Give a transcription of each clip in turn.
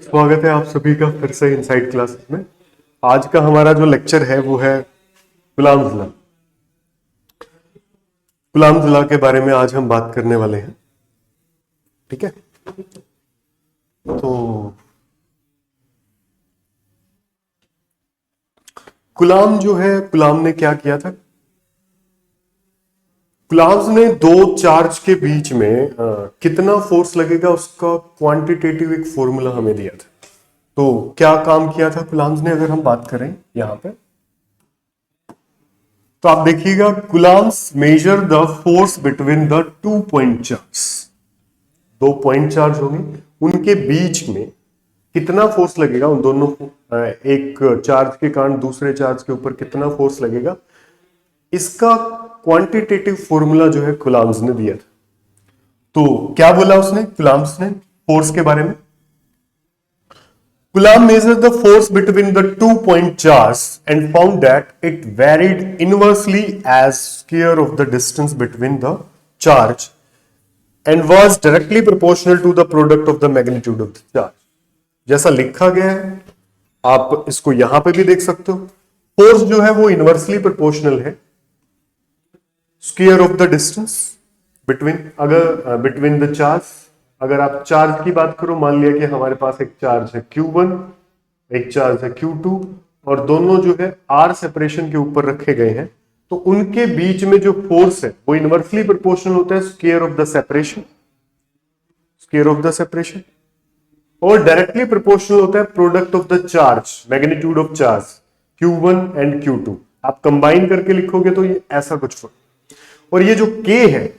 स्वागत है आप सभी का फिर से इनसाइड क्लासेस में। आज का हमारा जो लेक्चर है वो है कूलाम्स लॉ। कूलाम्स लॉ के बारे में आज हम बात करने वाले हैं। ठीक है, तो कूलाम जो है, कूलाम ने क्या किया था? कूलाम्स ने दो चार्ज के बीच में कितना फोर्स लगेगा उसका क्वांटिटेटिव एक फॉर्मूला हमें दिया था। तो क्या काम किया था कूलाम्स ने, अगर हम बात करें यहां पे, तो आप देखिएगा coulombs measure the force between the 2 point charge. 2 point charge होंगे, उनके बीच में कितना फोर्स लगेगा, उन दोनों एक चार्ज के कारण दूसरे चार्ज के ऊपर कितना फोर्स लगेगा, इसका क्वांटिटेटिव फॉर्मूला जो है कूलाम्स ने दिया था। तो क्या बोला उसने, कूलाम्स ने फोर्स के बारे में? Coulomb measured the force between the 2 point charge and found that it varied inversely as square of the distance between the charge and was directly proportional to the product of the magnitude of the charge. जैसा लिखा गया है आप इसको यहां पे भी देख सकते हो। फोर्स जो है वो इनवर्सली प्रोपोर्शनल है square of the distance between the charge. अगर आप चार्ज की बात करो, मान लिया कि हमारे पास एक चार्ज है Q1, एक चार्ज है Q2 और दोनों जो है R सेपरेशन के ऊपर रखे गए हैं, तो उनके बीच में जो फोर्स है वो इनवर्सली प्रोपोर्शनल होता है square of the separation, square of the separation, और डायरेक्टली प्रोपोर्शनल होता है product of the charge, magnitude of charge Q1 and Q2। आप कंबाइन करके लिखोगे तो ये ऐसा कुछ होगा। और ये जो K है,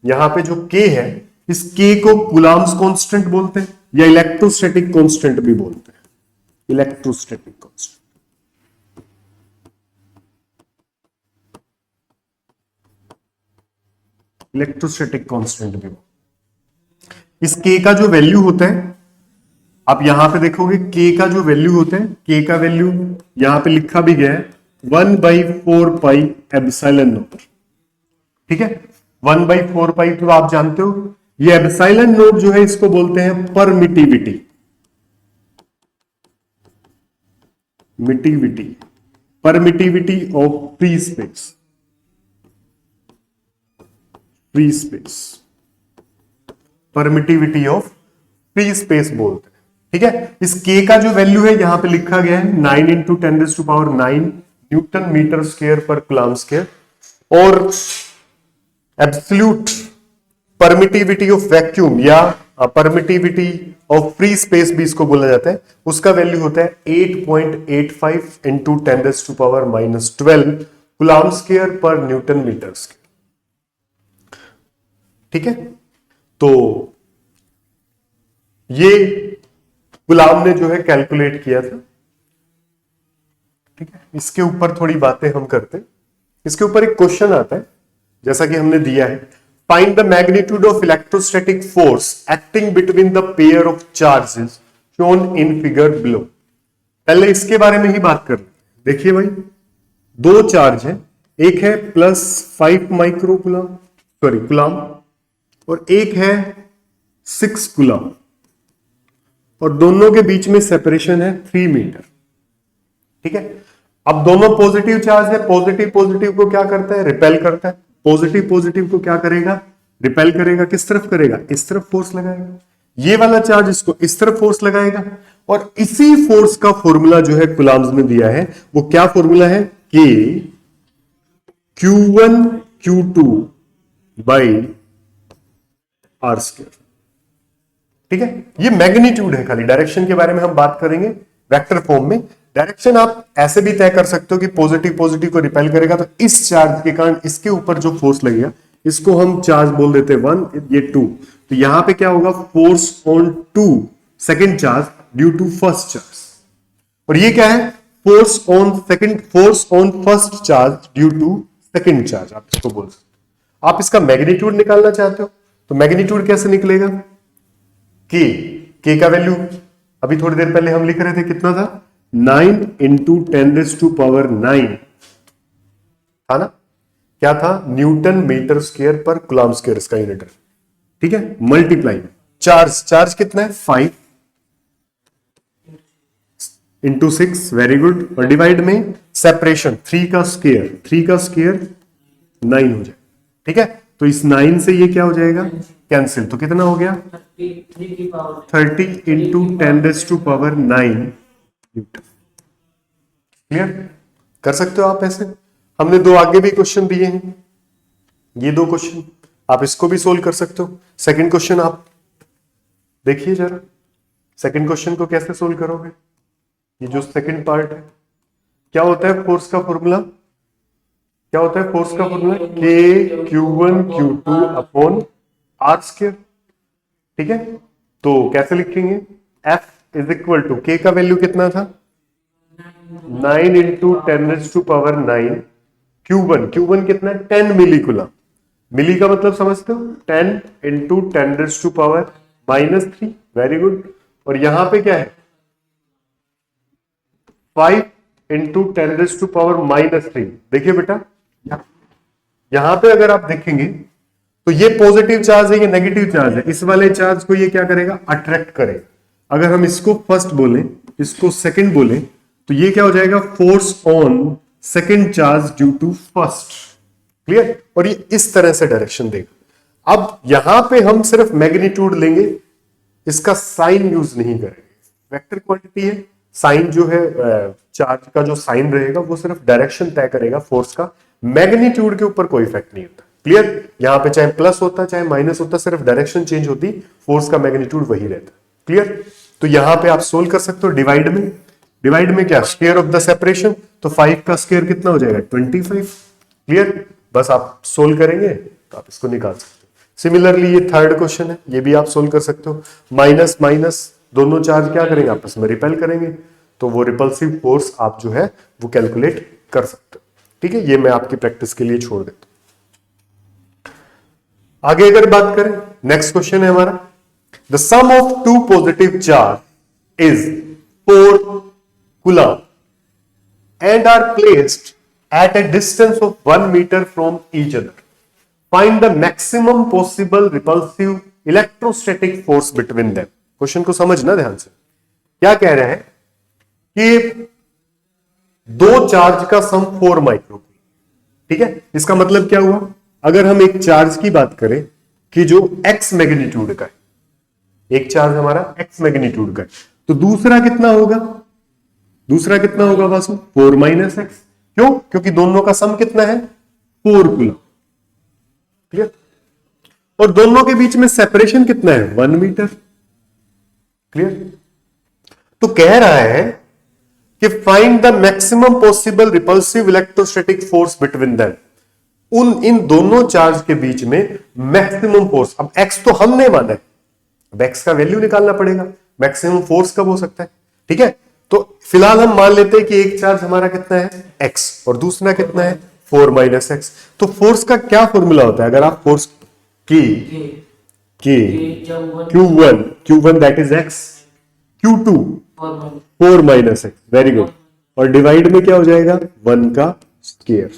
यहां पे जो K है, इस K को कूलाम्स कांस्टेंट बोलते हैं या इलेक्ट्रोस्टैटिक कांस्टेंट भी बोलते हैं। इलेक्ट्रोस्टैटिक कांस्टेंट, इलेक्ट्रोस्टैटिक कांस्टेंट भी। इस K का जो वैल्यू होता है, आप यहां पे देखोगे K का जो वैल्यू होता है, K का वैल्यू यहां पे लिखा भी गया है 1/4 पाई एप्सिलॉन नॉट। ठीक है, 1/4 पाई तो आप जानते हो, ये एप्सिलॉन नोट जो है इसको बोलते हैं permittivity, permittivity of free space, free space, permittivity of free space बोलते हैं। ठीक है, इस K का जो वैल्यू है यहां पे लिखा गया है 9 × 10⁹ न्यूटन मीटर स्क्वायर पर कूलम्ब स्क्वायर, और एब्सोल्यूट परमिटिविटी ऑफ वैक्यूम या परमिटिविटी ऑफ फ्री स्पेस भी इसको बोला जाता है, उसका वैल्यू होता है 8.85 × 10⁻12 कूलम्ब स्क्वायर पर न्यूटन मीटर स्क्वायर। ठीक है, तो ये कूलम्ब ने जो है कैलकुलेट किया था। ठीक है, इसके ऊपर थोड़ी बातें हम करते हैं। इसके ऊपर एक क्वेश्चन आता है जैसा कि हमने दिया है, find the magnitude of electrostatic force acting between the pair of charges shown in figure below। पहले इसके बारे में ही बात कर लें। देखिए भाई, दो चार्ज है, एक है +5 माइक्रो कूलम्ब, सॉरी कूलम्ब, और एक है 6 कूलम्ब, और दोनों के बीच में सेपरेशन है 3 मीटर। ठीक है, अब दोनों पॉजिटिव चार्ज है, पॉजिटिव पॉजिटिव को क्या करता है, रिपेल करता है, पॉजिटिव पॉजिटिव को क्या करेगा, रिपेल करेगा। किस तरफ करेगा, इस तरफ फोर्स लगाएगा। ये वाला चार्ज इसको इस तरफ फोर्स लगाएगा, और इसी फोर्स का फॉर्मूला जो है कूलम्ब्स ने दिया है, वो क्या फॉर्मूला है, कि Q1 Q2 R स्क्वायर। ठीक है, ये मैग्नीट्यूड है, खाली डायरेक्शन के बारे में हम बात करेंगे वेक्टर फॉर्म में। डायरेक्शन आप ऐसे भी तय कर सकते हो कि पॉजिटिव पॉजिटिव को रिपेल करेगा, तो इस चार्ज के कारण इसके ऊपर जो फोर्स लगेगा इसको हम चार्ज बोल देते हैं 1, ये 2। तो यहां पे क्या होगा, force on 2 second charge due to first charge, और ये क्या है, force on first charge due to second charge, आप इसको बोल सकते हो। आप इसका मैग्नीट्यूड निकालना चाहते हो तो मैग्नीट्यूड कैसे निकलेगा, K का वैल्यू अभी थोड़ी देर पहले हम लिख रहे थे, कितना था, 9 इंटू 10⁻⁹ था ना, क्या था, न्यूटन मीटर स्क्वायर पर कूलम्ब स्क्वायर इसका यूनिट है, ठीक है। मल्टीप्लाई चार्ज, चार्ज कितना है 5 इंटू 6, वेरी गुड, और डिवाइड में सेपरेशन 3 का स्क्वायर, 3 का स्क्वायर 9 हो जाए, ठीक है। तो इस 9 से ये क्या हो जाएगा, कैंसिल, तो कितना हो गया 30 इंटू 10⁻⁹ न्यूटन। क्लियर, कर सकते हो आप ऐसे। हमने दो आगे भी क्वेश्चन दिए हैं, ये दो क्वेश्चन आप इसको भी सोल्व कर सकते हो। सेकंड क्वेश्चन आप देखिए जरा, सेकंड क्वेश्चन को कैसे सोल्व करोगे। ये जो सेकंड पार्ट है, क्या होता है फोर्स का फॉर्मूला, क्या होता है फोर्स का formula, K Q1 Q2 upon R square, ठीक है। तो कैसे लिखेंगे, F is equal to, K का वैल्यू कितना था 9 इंटू 10⁻⁹, Q1 कितना है 10 मिली कूलम, मिली का मतलब समझते हो 10 इंटू 10⁻⁻3, वेरी गुड। और यहां पे क्या है 5 इंटू 10⁻⁻3। देखिए बेटा, यहां पे अगर आप देखेंगे तो ये पॉजिटिव चार्ज है, ये नेगेटिव चार्ज है, इस वाले चार्ज को ये क्या करेगा, अट्रैक्ट करेगा। अगर हम इसको फर्स्ट बोले, इसको सेकंड बोले, तो ये क्या हो जाएगा, force on second charge due to first. Clear, और ये इस तरह से डायरेक्शन देगा। अब यहां पे हम सिर्फ मैग्नीट्यूड लेंगे, इसका साइन यूज नहीं करेंगे, वेक्टर क्वांटिटी है, साइन जो है चार्ज का जो साइन रहेगा वो सिर्फ डायरेक्शन तय करेगा फोर्स का, मैग्नीट्यूड के ऊपर कोई इफेक्ट नहीं होता। क्लियर, यहां पे चाहे प्लस होता चाहे माइनस होता, सिर्फ डायरेक्शन चेंज होती, फोर्स का मैग्नीट्यूड वही रहता। क्लियर, तो यहां पे आप सोल्व कर सकते हो डिवाइड में, डिवाइड में क्या, स्क्वायर ऑफ द सेपरेशन, तो 5 का स्क्वायर कितना हो जाएगा 25। क्लियर, बस आप सोल्व करेंगे तो आप इसको निकाल सकते हो। सिमिलरली ये थर्ड क्वेश्चन है, ये भी आप सोल्व कर सकते हो। माइनस माइनस दोनों चार्ज क्या करेंगे, आपस में रिपेल करेंगे, तो वो रिपल्सिव फोर्स आप जो है वो कैलकुलेट कर सकते हो। ठीक है, ये मैं आपकी प्रैक्टिस के लिए छोड़ देता हूं। आगे अगर बात करें, नेक्स्ट क्वेश्चन है हमारा, the sum of two positive charge is 4 coulomb and are placed at a distance of 1 meter from each other. Find the maximum possible repulsive electrostatic force between them. Question को समझना ध्यान से, क्या कह रहे हैं कि दो चार्ज का सम 4 माइक्रो, ठीक है। इसका मतलब क्या हुआ, अगर हम एक चार्ज की बात करें कि जो x मैग्नीट्यूड का है, एक चार्ज हमारा x मैग्नीट्यूड का है, तो दूसरा कितना होगा, दूसरा कितना होगा वासु 4 माइनस एक्स। क्यों, क्योंकि दोनों का सम कितना है 4 कूलम। क्लियर, और दोनों के बीच में सेपरेशन कितना है 1 मीटर। क्लियर, तो कह रहा है कि find the maximum possible repulsive electrostatic force between them, उन इन दोनों चार्ज के बीच में मैक्सिमम फोर्स। अब एक्स तो हमने माना है, अब एक्स का वैल्यू निकालना पड़ेगा, मैक्सिमम फोर्स कब हो सकता है। ठीक है, तो फिलहाल हम मान लेते हैं कि एक चार्ज हमारा कितना है x और दूसरा कितना है 4 माइनस एक्स। तो फोर्स का क्या फॉर्मूला होता है, अगर आप फोर्स की Q1 that is x, Q2 4 minus x, very good, और डिवाइड में क्या हो जाएगा 1 का स्क्वायर।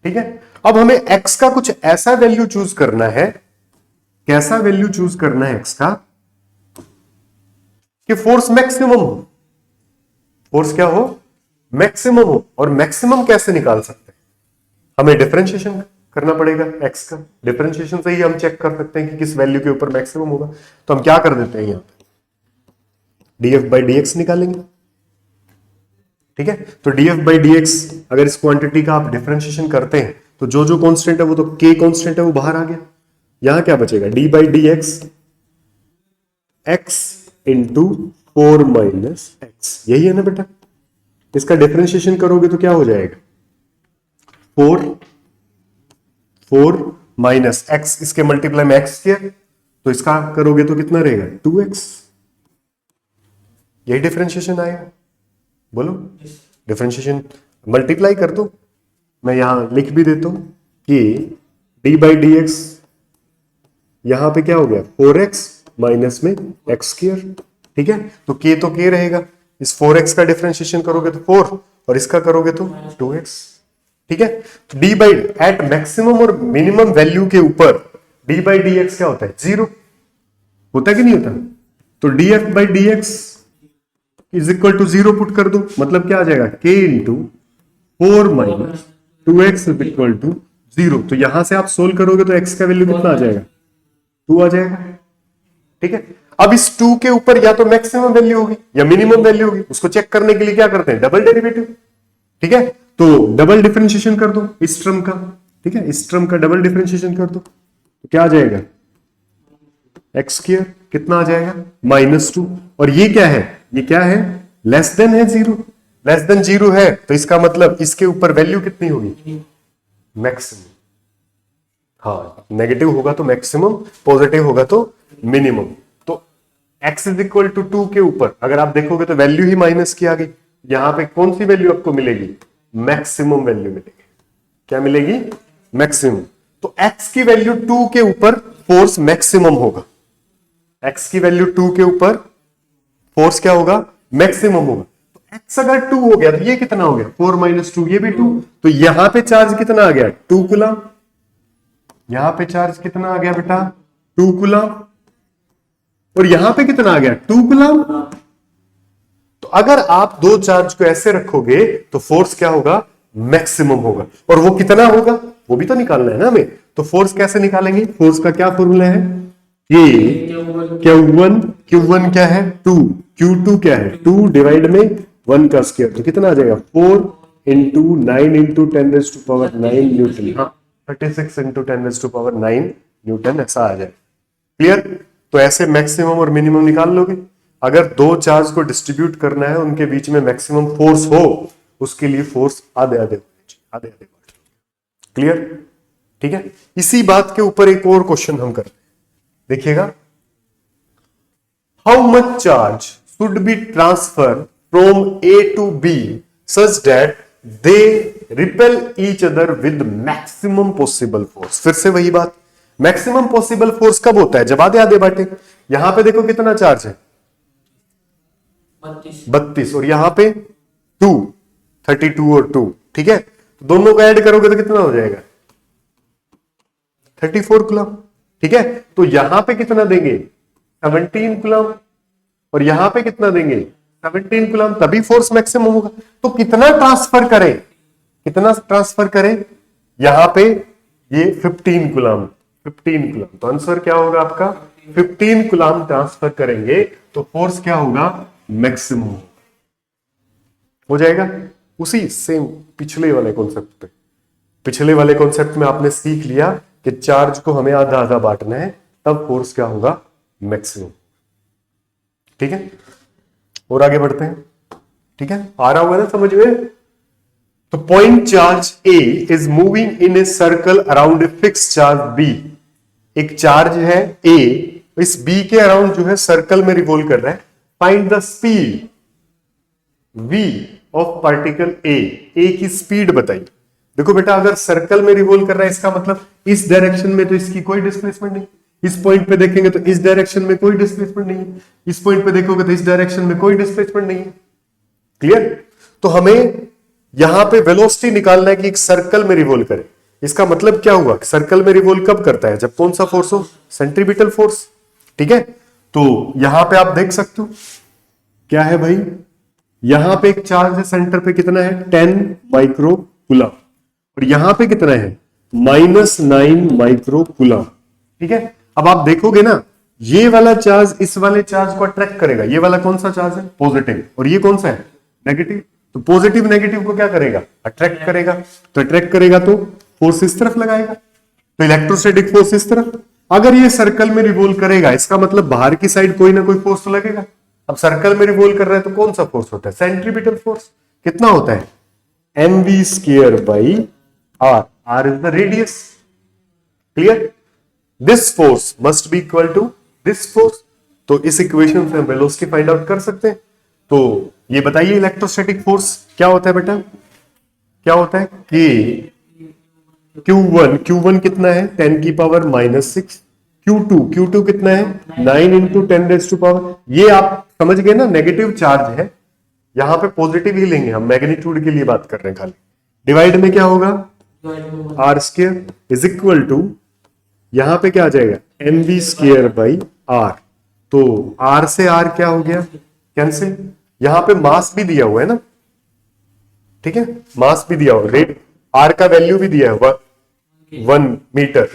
ठीक है, अब हमें x का कुछ ऐसा वैल्यू चूज करना है, कैसा वैल्यू चूज करना है x का कि फोर्स मैक्सिमम हो, फोर्स क्या हो मैक्सिमम हो। और मैक्सिमम कैसे निकाल सकते हैं, हमें डिफरेंशिएशन करना पड़ेगा x का, डिफरेंशिएशन से ही हम चेक कर सकते हैं कि किस वैल्यू के ऊपर मैक्सिमम होगा। तो हम क्या कर देते हैं, यहां पे df बाई dx निकालेंगे। ठीक है, तो df बाई dx अगर इस क्वांटिटी का आप डिफरेंशिएशन करते हैं तो जो जो कांस्टेंट है वो तो k कांस्टेंट है वो बाहर आ गया, यहां क्या बचेगा d by dx x into 4 minus x, यही है ना बेटा। इसका डिफरेंशिएशन करोगे तो क्या हो जाएगा 4 माइनस एक्स, इसके मल्टीप्लाई में एक्स स्क्वायर, तो इसका करोगे तो कितना रहेगा 2x, यही डिफरेंशिएशन आएगा। बोलो, डिफरेंशिएशन मल्टीप्लाई कर दो, मैं यहां लिख भी देता हूं कि d बाई डी एक्स यहां पे क्या हो गया 4x माइनस में एक्स स्क्वायर। ठीक है, तो k तो k रहेगा, इस 4x का डिफरेंशिएशन करोगे तो 4 और इसका करोगे तो 2x। ठीक है, डी बाई एट मैक्सिमम और मिनिमम वैल्यू के ऊपर डी बाई डी एक्स क्या होता है? 0 होता है कि नहीं होता? तो df by D X is equal to 0 put कर दो, मतलब क्या आ जाएगा? k into 4 minus 2x is equal to 0। तो यहां से आप सोल्व करोगे तो x का वैल्यू कितना आ जाएगा? 2 आ जाएगा। ठीक है, अब इस 2 के ऊपर या तो मैक्सिमम वैल्यू होगी या मिनिमम वैल्यू होगी, उसको चेक करने के लिए क्या करते हैं? Double derivative. ठीक है, तो डबल डिफरेंशिएशन कर दो इस टर्म का। ठीक है, इस टर्म का डबल डिफरेंशिएशन कर दो तो क्या आ जाएगा? एक्स स्क्वायर कितना आ जाएगा? -2। और ये क्या है? ये क्या है? लेस देन है 0। लेस देन 0 है तो इसका मतलब इसके ऊपर वैल्यू कितनी होगी? मैक्सिमम। हाँ, नेगेटिव होगा तो मैक्सिमम, पॉजिटिव होगा तो मिनिमम। तो x इज इक्वल टू 2 के ऊपर अगर आप देखोगे तो वैल्यू ही माइनस की आ गई। यहां पे कौन सी वैल्यू आपको मिलेगी? मैक्सिमम वैल्यू मिलेगी। क्या मिलेगी? मैक्सिमम। तो x की वैल्यू 2 के ऊपर फोर्स मैक्सिमम होगा। x की वैल्यू 2 के ऊपर फोर्स क्या होगा? मैक्सिमम होगा। तो x अगर 2 हो गया तो ये कितना हो गया? 4 माइनस 2, ये भी 2। तो यहां पे चार्ज कितना आ गया? 2 कूलम। यहां पे चार्ज कितना आ गया बेटा? 2 कूलम। और यहां पे कितना आ गया? 2 कूलम। तो अगर आप दो चार्ज को ऐसे रखोगे तो फोर्स क्या होगा? मैक्सिमम होगा। और वो कितना होगा वो भी तो निकालना है ना हमें। तो फोर्स कैसे निकालेंगे? फोर्स का क्या फॉर्मूला है? Q1 क्या है? 2। Q2 क्या है? 2 डिवाइड में 1 का स्क्वायर। तो कितना आ जाएगा? 4 इंटू 9 इंटू 10⁻⁹ न्यूटन। हाँ, 36 इंटू 10⁻⁹ न्यूटन ऐसा आ जाए। क्लियर? तो ऐसे मैक्सिमम और मिनिमम निकाल लोगे। अगर दो चार्ज को डिस्ट्रीब्यूट करना है, उनके बीच में मैक्सिमम फोर्स हो, उसके लिए फोर्स आधे आधे आधे। क्लियर? ठीक है, इसी बात के ऊपर एक और क्वेश्चन हम करते हैं, देखिएगा। How much charge should be transfer from A to B such that they repel each other with maximum possible force. फिर से वही बात, मैक्सिमम पॉसिबल फोर्स कब होता है? जब आधे आधे बांटे। यहां पे देखो कितना चार्ज है? 32 और यहां पे 2, 32 और 2। ठीक है, तो दोनों को ऐड करोगे तो कितना हो जाएगा? 34 कूलम। ठीक है, तो यहां पे कितना देंगे? 17 कूलम। और यहां पे कितना देंगे? 17 कूलम। तभी फोर्स मैक्सिमम होगा। तो कितना ट्रांसफर करें? कितना ट्रांसफर करें? यहां पे ये 15 कूलम। 15 कूलम। तो आंसर क्या होगा आपका? 15 कूलम ट्रांसफर करेंगे तो फोर्स क्या होगा? मैक्सिमम हो जाएगा। उसी सेम पिछले वाले कॉन्सेप्ट पे, पिछले वाले कॉन्सेप्ट में आपने सीख लिया कि चार्ज को हमें आधा आधा बांटना है, तब फोर्स क्या होगा? मैक्सिमम। ठीक है, और आगे बढ़ते हैं। ठीक है, आ रहा होगा ना समझ में? तो point charge A is moving in a circle around a fix charge B. एक चार्ज है ए, इस बी के अराउंड जो है सर्कल में रिवॉल्व कर रहा है। Find the speed v of particle A की स्पीड बताइए। देखो बेटा, अगर सर्कल में रिवॉल्व कर रहा है इसका मतलब इस डायरेक्शन में तो इसकी कोई डिस्प्लेसमेंट नहीं, इस पॉइंट पे देखेंगे तो इस डायरेक्शन में कोई डिस्प्लेसमेंट नहीं है, इस पॉइंट पे देखोगे तो इस डायरेक्शन में कोई डिस्प्लेसमेंट नहीं है। क्लियर? तो हमें यहां पे वेलोसिटी निकालना है कि एक सर्कल में रिवॉल्व करे। इसका मतलब क्या हुआ? सर्कल में रिवॉल्व कब करता है? जब कौन सा फोर्स हो? Centripetal force. ठीक है, तो यहां पे आप देख सकते हो क्या है भाई? यहां पे एक चार्ज है सेंटर पे, कितना है? 10 माइक्रो कूलम। और यहां पे कितना है? -9 माइक्रो कूलम। ठीक है, अब आप देखोगे ना, ये वाला चार्ज इस वाले चार्ज को अट्रैक्ट करेगा। ये वाला कौन सा चार्ज है? पॉजिटिव। और ये कौन सा है? नेगेटिव। तो पॉजिटिव नेगेटिव को क्या करेगा? अट्रैक्ट करेगा। तो अट्रैक्ट करेगा तो फोर्स इस तरफ लगाएगा, तो इलेक्ट्रोस्टैटिक फोर्स इस तरफ। अगर ये सर्कल में रिवॉल्व करेगा, इसका मतलब बाहर की साइड कोई ना कोई फोर्स तो लगेगा। अब सर्कल में रिवॉल्व कर रहा है तो कौन सा फोर्स होता है? Centripetal force. कितना होता है? mv²/r। r is the radius. Clear? This force must be equal to this force. तो इस इक्वेशन से हम वेलोसिटी फाइंड आउट कर सकते हैं। तो ये बताइए इलेक्ट्रोस्टैटिक फोर्स क्या होता है बेटा? क्या होता है? K Q1 कितना है? 10⁻⁻⁶। Q2 कितना है? 9 इंटू 10⁻⁻। ये आप समझ गए ना, नेगेटिव चार्ज है यहां पे पॉजिटिव ही लेंगे हम, मैग्नीट्यूड के लिए बात कर रहे हैं खाली। डिवाइड में क्या होगा, R square is equal to, यहां पे क्या आ जाएगा, N B square by R. तो आर से आर क्या हो गया, कैंसिल। यहां पे मास भी दिया हुआ है ना, ठीक है, मास भी दिया हुआ, रेट आर का वैल्यू भी दिया है 1 मीटर,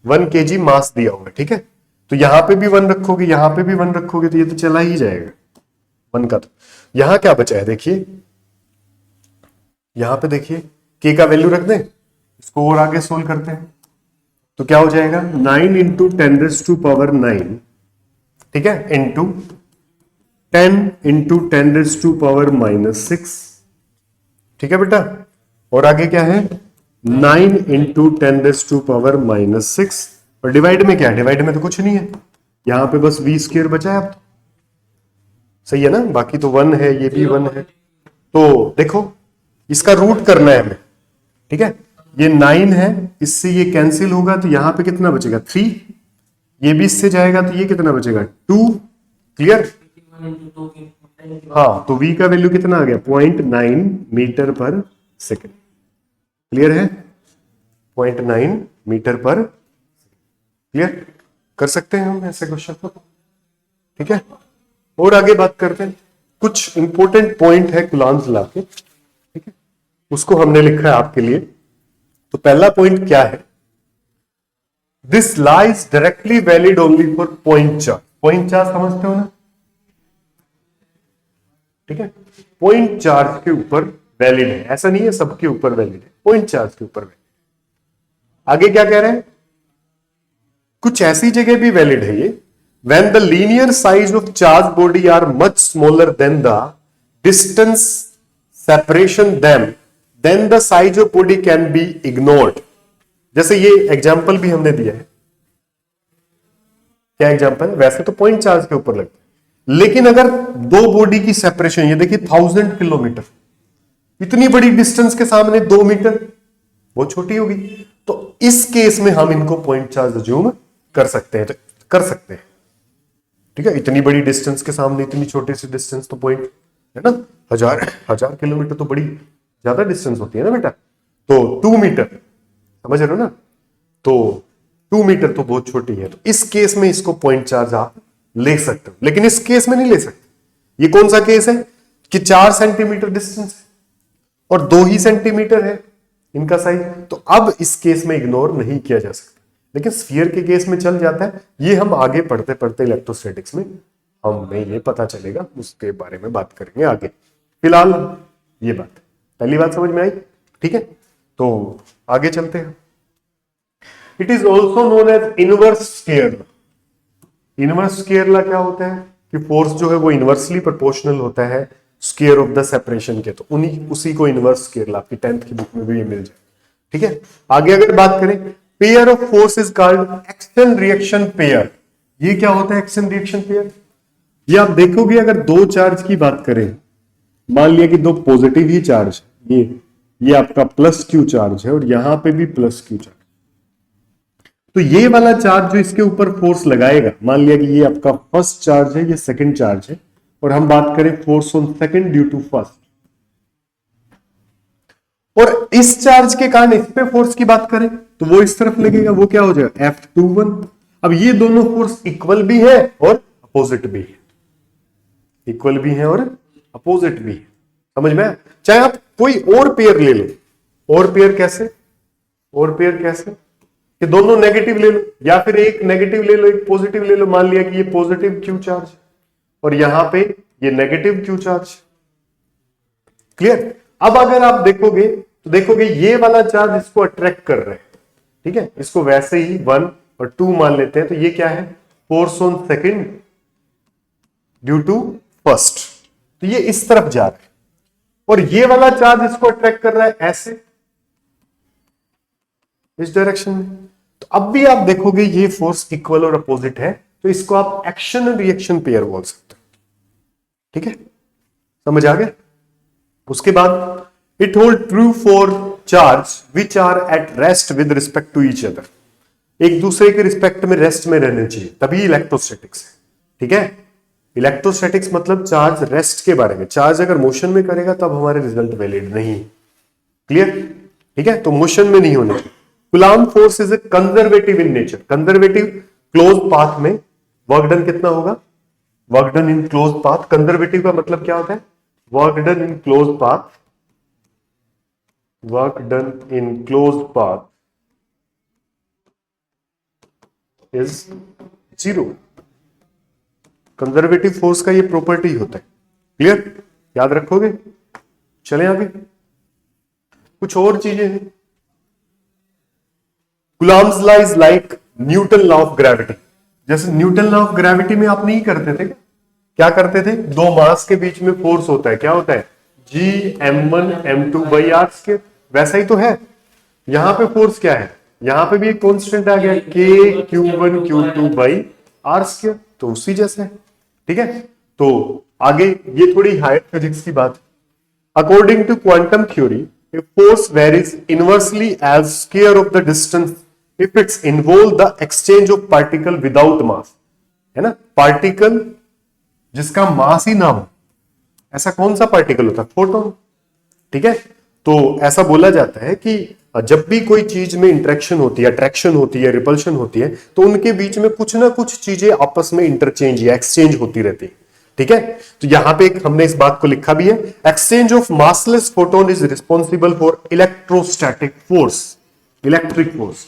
1 kg मास दिया हुआ है, ठीक है। तो यहां पे भी 1 रखोगे, यहां पे भी 1 रखोगे, तो ये तो चला ही जाएगा 1 का। तो यहां क्या बचा है, देखिए यहां पे देखिए k का वैल्यू रख दें, इसको और आगे सोल्व करते हैं तो क्या हो जाएगा, 9 इंटू 10⁻⁹, ठीक है, इंटू 10 इंटू 10⁻⁻⁶, ठीक है बेटा। और आगे क्या है, 9 इंटू 10⁻⁻⁶, और डिवाइड में क्या है, डिवाइड में तो कुछ नहीं है, यहां पे बस v स्क्वायर बचा है अब तो, सही है ना, बाकी तो 1 है, ये भी 1 है। तो देखो इसका रूट करना है हमें, ठीक है, ये 9 है, इससे ये कैंसिल होगा तो यहां पे कितना बचेगा 3, ये भी इससे जाएगा तो ये कितना बचेगा 2, क्लियर। हाँ, तो v का वैल्यू कितना आ गया 0.9 मीटर पर सेकेंड, क्लियर है, 0.9 मीटर पर, क्लियर, कर सकते हैं हम ऐसे क्वेश्चन को, ठीक है। और आगे बात करते हैं, कुछ इंपॉर्टेंट पॉइंट है कुलाम्स लॉ के, ठीक है, उसको हमने लिखा है आपके लिए। तो पहला पॉइंट क्या है, this law is directly valid only for point charge. Point charge समझते हो ना, ठीक है, पॉइंट चार्ज के ऊपर वैलिड है, ऐसा नहीं है सबके ऊपर वैलिड है, पॉइंट चार्ज के ऊपर वैलिड। आगे क्या कह रहे हैं, कुछ ऐसी जगह भी वैलिड है ये, when the linear size of charge body are much smaller than the distance separation them, then the size of body can be ignored। जैसे ये एग्जांपल भी हमने दिया है, क्या एग्जांपल है, वैसे तो पॉइंट चार्ज के ऊपर लगता है, लेकिन अगर दो बॉडी की सेपरेशन, ये देखिए 1000 किलोमीटर, इतनी बड़ी डिस्टेंस के सामने 2 मीटर बहुत छोटी होगी, तो इस केस में हम इनको पॉइंट चार्ज अज्यूम कर सकते हैं, तो कर सकते हैं, ठीक है। इतनी बड़ी डिस्टेंस के सामने इतनी छोटी सी डिस्टेंस तो पॉइंट है ना, हजार किलोमीटर तो बड़ी ज्यादा डिस्टेंस होती है ना बेटा। तो 2 मीटर, समझ रहे हो ना, तो 2 मीटर तो बहुत छोटी है, तो इस केस में इसको पॉइंट चार्ज आप ले सकते हो, लेकिन इस केस में नहीं ले सकते। ये कौन सा केस है कि 4 सेंटीमीटर डिस्टेंस है और 2 ही सेंटीमीटर है इनका साइज, तो अब इस केस में इग्नोर नहीं किया जा सकता, लेकिन स्फीयर के केस में चल जाता है। ये हम आगे पढ़ते पढ़ते इलेक्ट्रोस्टैटिक्स में हमें ये पता चलेगा, उसके बारे में बात करेंगे आगे। फिलहाल ये बात, पहली बात समझ में आई, ठीक है। तो आगे चलते हैं। It is also known as inverse square law. Inverse square law क्या होता है कि फोर्स जो है वो इनवर्सली प्रोपोर्शनल होता है स्क्वायर ऑफ द सेपरेशन के, तो उसी को इनवर्स स्केयर लॉ, आपकी 10th की बुक में भी ये मिल जाए, ठीक है। आगे अगर बात करें, pair of force is called action reaction pair. ये क्या होता है एक्शन रिएक्शन पेयर, ये आप देखोगे अगर दो चार्ज की बात करें, मान लिया कि दो पॉजिटिव ही चार्ज, ये आपका प्लस क्यू चार्ज है और यहां पे भी प्लस क्यू चार्ज, तो ये वाला चार्ज जो इसके ऊपर फोर्स लगाएगा, मान लिया कि ये आपका फर्स्ट चार्ज है, ये सेकंड चार्ज है, और हम बात करें force on second due to first, और इस चार्ज के कारण इस पे फोर्स की बात करें तो वो इस तरफ लगेगा, वो क्या हो जाएगा F21। अब ये दोनों फोर्स इक्वल भी है और अपोजिट भी है, इक्वल भी है और अपोजिट भी है, समझ में आया। चाहे आप कोई और पेयर ले लो, और पेयर कैसे, और पेयर कैसे कि दोनों नेगेटिव ले लो, या फिर एक नेगेटिव ले लो एक पॉजिटिव ले लो, मान लिया कि ये पॉजिटिव क्यू चार्ज और यहां पे ये नेगेटिव क्यू चार्ज, क्लियर। अब अगर आप देखोगे तो देखोगे ये वाला चार्ज इसको अट्रैक्ट कर रहे हैं, ठीक है, इसको वैसे ही 1 और 2 मान लेते हैं, तो ये क्या है force on second due to first, तो ये इस तरफ जा रहा है, और ये वाला चार्ज इसको अट्रैक्ट कर रहा है ऐसे, इस डायरेक्शन में। तो अब भी आप देखोगे ये फोर्स इक्वल और अपोजिट है, तो इसको आप एक्शन एंड रिएक्शन पेयर बोल सकते हो, ठीक है, समझ आ गया। उसके बाद it hold true for charge which are at rest with respect to each other, एक दूसरे के रिस्पेक्ट में रेस्ट में रहने चाहिए, तभी इलेक्ट्रोस्टैटिक्स है, ठीक है। इलेक्ट्रोस्टैटिक्स मतलब चार्ज रेस्ट के बारे में, चार्ज अगर मोशन में करेगा तब हमारे रिजल्ट वैलिड नहीं। क्लियर? ठीक है, तो मोशन में नहीं होने। Coulomb force is a conservative in nature. Conservative close path में वर्क डन कितना होगा? Work done in close path. Conservative का मतलब क्या होता है? Work done in close path, work done in close path is zero. Conservative force का ये प्रॉपर्टी होता है। क्लियर? याद रखोगे? चलें आगे। कुछ और चीजें हैं। Coulomb's law is like Newton law of gravity. जैसे न्यूटन लॉ ऑफ ग्रेविटी में आप नहीं करते थे क्या करते थे? दो मास के बीच में फोर्स होता है, क्या होता है? G m1 m2/r²। वैसा ही तो है यहां पे। फोर्स क्या है? यहां पे भी एक कांस्टेंट आ गया K(Q1 Q2)/r², तो उसी जैसा है। ठीक है, तो आगे ये थोड़ी हायर फिजिक्स की बात। According to quantum theory, a force varies inversely as square of the distance if it's involve the exchange of particle without mass। है ना? पार्टिकल जिसका मास ही ना हो, ऐसा कौन सा पार्टिकल होता है? फोटोन। ठीक है, तो ऐसा बोला जाता है कि जब भी कोई चीज में इंटरेक्शन होती है, अट्रैक्शन होती है, रिपल्शन होती है, तो उनके बीच में कुछ ना कुछ चीजें आपस में इंटरचेंज या एक्सचेंज होती रहती है। ठीक है, तो यहां पे हमने इस बात को लिखा भी है, exchange of massless photon is responsible for electrostatic force. Electric force,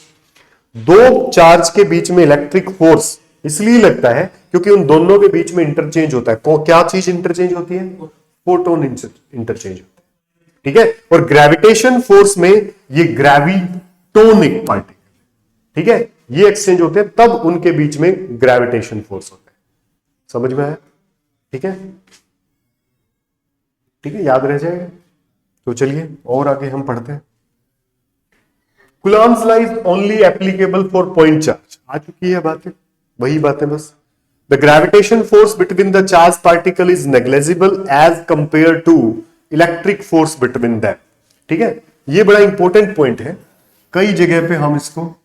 दो चार्ज के बीच में इलेक्ट्रिक फोर्स इसलिए लगता है क्योंकि उन दोनों के बीच में इंटरचेंज होता है। क्या चीज इंटरचेंज होती है? फोटोन इंटरचेंज होता है। ठीक है, और ग्रेविटेशन फोर्स में ये ग्रेविटोनिक पार्टिकल, ठीक है, ये एक्सचेंज होते हैं, तब उनके बीच में ग्रेविटेशन फोर्स होता है। समझ में आया? ठीक है, ठीक है, याद रह जाएगा। तो चलिए और आगे हम पढ़ते हैं। Coulomb's law is only applicable for point charge. आ चुकी है बातें, वही बातें बस। The gravitation force between the charge particle is negligible as compare to electric force between them. ठीक है, ये बड़ा इंपॉर्टेंट पॉइंट है। कई जगह पे हम इसको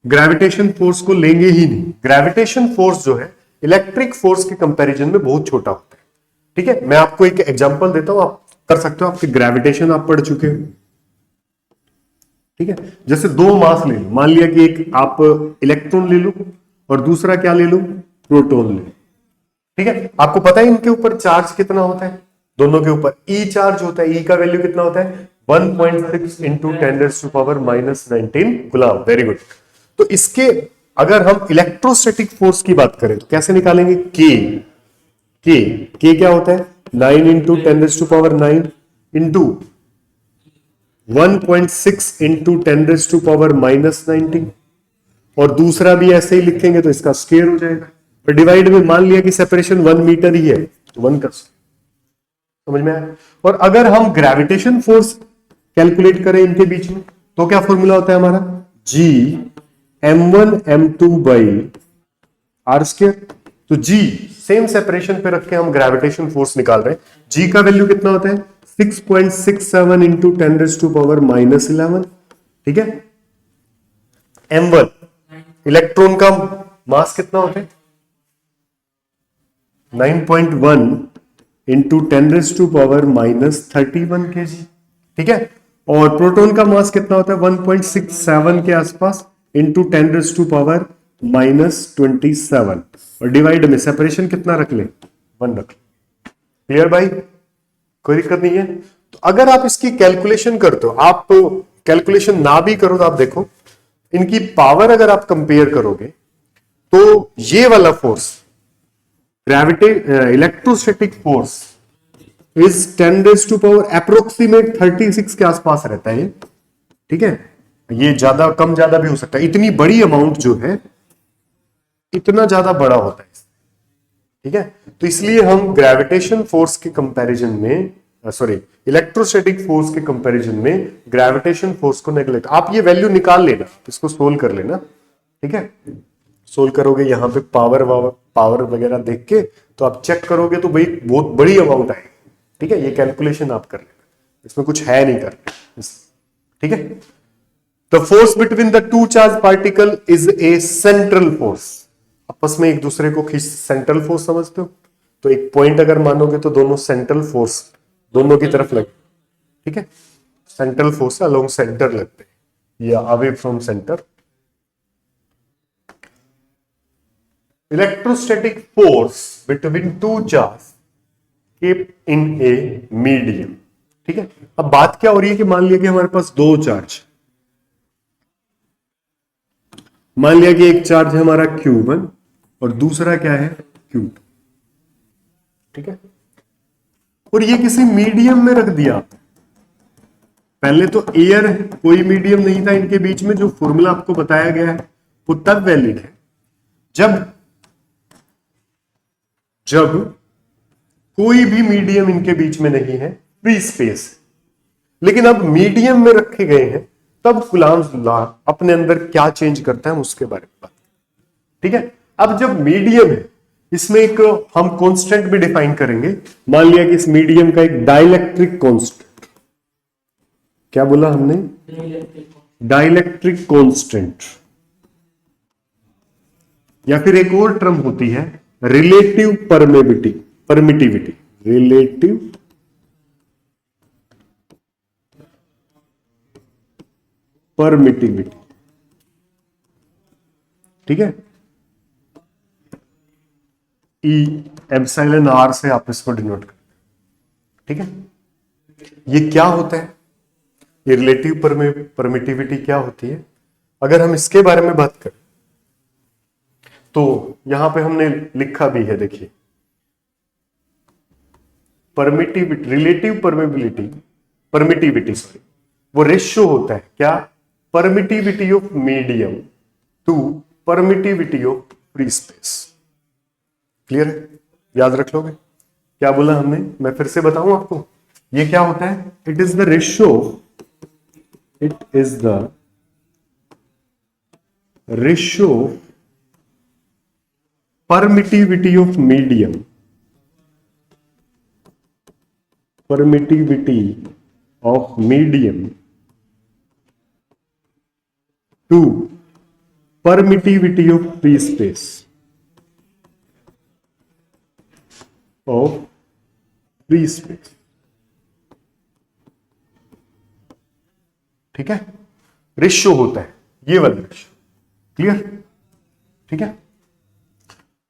ग्रेविटेशन फोर्स को लेंगे ही नहीं। ग्रेविटेशन फोर्स जो है इलेक्ट्रिक फोर्स के कंपैरिजन में बहुत छोटा होता है। ठीक है, मैं आपको एक एग्जांपल देता हूं, आप कर सकते हो। आपके ग्रेविटेशन आप पढ़ चुके हो। ठीक है, जैसे दो मास ले लो, मान लिया कि एक आप इलेक्ट्रॉन ले लो और दूसरा क्या ले लो? प्रोटॉन ले लो। ठीक है, आपको पता है इनके ऊपर चार्ज कितना होता है? दोनों के ऊपर ई चार्ज होता है। ई का वैल्यू कितना होता है? 1.6 इंटू 10⁻⁻19 कूलम्ब। Very good. तो इसके अगर हम इलेक्ट्रोस्टैटिक फोर्स की बात करें तो कैसे निकालेंगे? के क्या होता है? 9 इंटू 10⁻9 इंटू 1.6 इंटू 10⁻⁻19, और दूसरा भी ऐसे ही लिखेंगे तो इसका स्क्वायर हो जाएगा। और डिवाइड में मान लिया कि सेपरेशन 1 मीटर ही है तो 1 का। समझ में आया? और अगर हम ग्रेविटेशन फोर्स कैलकुलेट करें इनके बीच में तो क्या फॉर्मूला होता है हमारा? G(m1m2/r²। तो G सेम सेपरेशन पे रख के हम ग्रेविटेशन फोर्स निकाल रहे हैं। G का वैल्यू कितना होता है? 6.67 इंटू 10⁻⁻11। ठीक है, m1 इलेक्ट्रॉन का मास कितना होता है? 9.1 इंटू 10⁻31 kg। ठीक है, और प्रोटॉन का मास कितना होता है? 1.67 के आसपास इंटू 10⁻⁻27, और डिवाइड में सेपरेशन कितना रख ले? 1 रख ले। क्लियर भाई? कोई दिक्कत नहीं है। तो अगर आप इसकी कैलकुलेशन करते हो, आप कैलकुलेशन ना भी करो तो आप देखो इनकी पावर अगर आप कंपेयर करोगे तो ये वाला force electrostatic force is 10⁻, approximate 36 के आसपास रहता है। ठीक है, ये ज्यादा कम ज्यादा भी हो सकता है। इतनी बड़ी अमाउंट जो है इतना ज्यादा बड़ा होता है। ठीक है, तो इसलिए हम ग्रेविटेशन फोर्स के कंपैरिजन में, सॉरी, इलेक्ट्रोस्टैटिक फोर्स के कंपैरिजन में ग्रेविटेशन फोर्स को नेगलेक्ट। आप ये वैल्यू निकाल लेना, इसको सोल्व कर लेना। ठीक है, सोल्व करोगे यहां पे पावर वगैरह देख के तो आप चेक करोगे तो भाई बहुत बड़ी अमाउंट आएगी। ठीक है, ये कैलकुलेशन आप कर लेना, इसमें कुछ है नहीं करना। ठीक है, the force between the two charge particle is a central force. आपस में एक दूसरे को खींच, सेंट्रल फोर्स समझते हो? तो एक पॉइंट अगर मानोगे तो दोनों सेंट्रल फोर्स दोनों की तरफ लगे, ठीक है? सेंट्रल फोर्स अलोंग सेंटर लगते हैं या away from centre. Electrostatic force between two charge kept in a medium, ठीक है? अब बात क्या हो रही है कि मान लिया कि हमारे पास दो चार्ज, मान लिया कि एक चार्ज है हमारा Q1 और दूसरा क्या है Q2, ठीक है? और ये किसी मीडियम में रख दिया। पहले तो एयर, कोई मीडियम नहीं था इनके बीच में। जो फॉर्मूला आपको बताया गया है वो तब वैलिड है जब जब कोई भी मीडियम इनके बीच में नहीं है, फ्री स्पेस। लेकिन अब मीडियम में रखे गए हैं, तब कुलाम्स लॉ अपने अंदर क्या चेंज करता है हम उसके बारे में बात, ठीक है? अब जब मीडियम है, इसमें एक हम कांस्टेंट भी डिफाइन करेंगे। मान लिया कि इस मीडियम का एक डाइलेक्ट्रिक कांस्टेंट, क्या बोला हमने? डाइलेक्ट्रिक कांस्टेंट, या फिर एक और टर्म होती है रिलेटिव परमिटिविटी, रिलेटिव परमिटिविटी, ठीक है? ई एप्सिलॉन आर से आप इसको डिनोट करते हैं, ठीक है? ये क्या होता है? ये रिलेटिव परमिटिविटी क्या होती है? अगर हम इसके बारे में बात करें तो यहां पे हमने लिखा भी है, देखिए, परमिटिविटी, रिलेटिव परमिटिविटी सॉरी, वो रेशियो होता है क्या? Permittivity of medium to permittivity of free space. Clear है? याद रख लोगे? क्या बोला हमने? मैं फिर से बताऊं आपको, ये क्या होता है? It is the ratio permittivity of medium to permittivity of free space ठीक है? रेशियो होता है ये वाला रेशियो। क्लियर? ठीक है?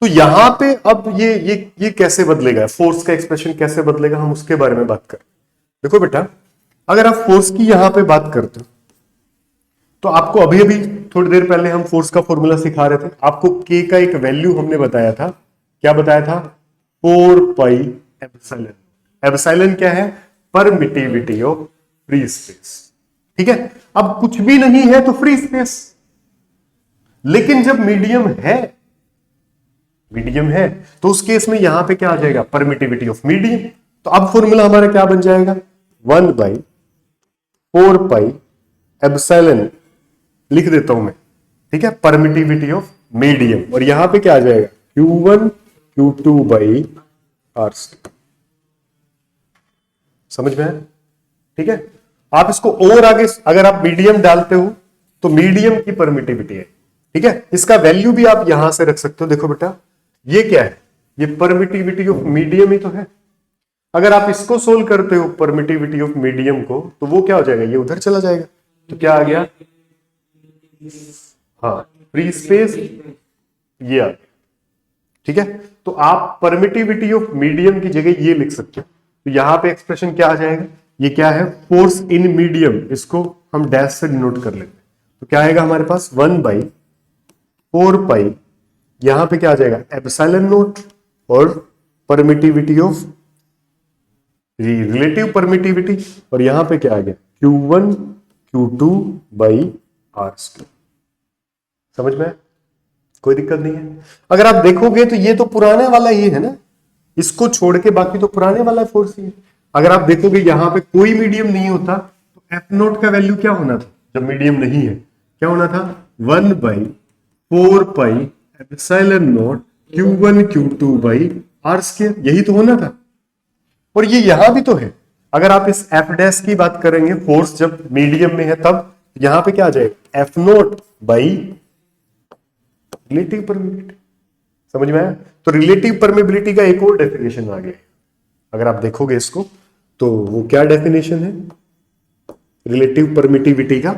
तो यहां पे अब ये कैसे बदलेगा, फोर्स का एक्सप्रेशन कैसे बदलेगा, हम उसके बारे में बात करें। देखो बेटा, अगर आप फोर्स की यहां पे बात करते हो तो आपको अभी अभी थोड़ी देर पहले हम फोर्स का फॉर्मूला सिखा रहे थे। आपको के का एक वैल्यू हमने बताया था, क्या बताया था? 4 पाई एप्सिलॉन। एप्सिलॉन क्या है? परमिटिविटी ऑफ फ्री स्पेस, ठीक है? अब कुछ भी नहीं है तो फ्री स्पेस, लेकिन जब मीडियम है तो उस केस में यहां पे क्या आ जाएगा? Permittivity of medium. तो अब फॉर्मूला हमारा क्या बन जाएगा? 1/4 पाई एप्सिलॉन लिख देता हूं मैं, ठीक है? परमिटिविटी ऑफ मीडियम, और यहां पे क्या आ जाएगा? Q1 Q2 by R। समझ में आया? ठीक है? आप इसको और आगे अगर आप मीडियम डालते हो तो मीडियम की परमिटिविटी है, ठीक है? इसका वैल्यू भी आप यहां से रख सकते हो। देखो बेटा, ये क्या है? ये परमिटिविटी ऑफ मीडियम ही तो है। अगर आप इसको सोल्व करते हो परमिटिविटी ऑफ मीडियम को, तो वो क्या हो जाएगा? ये उधर चला जाएगा। तो क्या आ गया? हाँ, फ्री स्पेस ये आ गया, ठीक है? तो आप परमिटिविटी ऑफ मीडियम की जगह ये लिख सकते हो। तो यहां पे एक्सप्रेशन क्या आ जाएगा? ये क्या है? फोर्स इन मीडियम, इसको हम डैश से डिनोट कर लेते हैं। तो क्या आएगा हमारे पास? 1/4 पाई, यहां पे क्या आ जाएगा? एप्सिलॉन नोट और परमिटिविटी ऑफ रिलेटिव परमिटिविटी, और यहां पे क्या आ गया? Q1 Q2 by R square. समझ में? कोई दिक्कत नहीं है। अगर आप देखोगे तो ये तो पुराने वाला ही है ना, इसको छोड़ के बाकी तो पुराने वाला फोर्स ही है। अगर आप देखोगे यहां पे कोई मीडियम नहीं होता तो एफ नोट का वैल्यू क्या होना था? जब मीडियम नहीं है क्या होना था? 1/4 pi epsilon note Q1 Q2 by R square, यही तो होना था। और ये यहां भी तो है। अगर आप इस एफ डैश की बात करेंगे, फोर्स जब मीडियम में है तब यहां पे क्या आ जाएगा? F note by relative permittivity. समझ में आया? तो रिलेटिव परमेबिलिटी का एक और डेफिनेशन आ गया, अगर आप देखोगे इसको तो वो क्या डेफिनेशन है रिलेटिव परमिटिविटी का?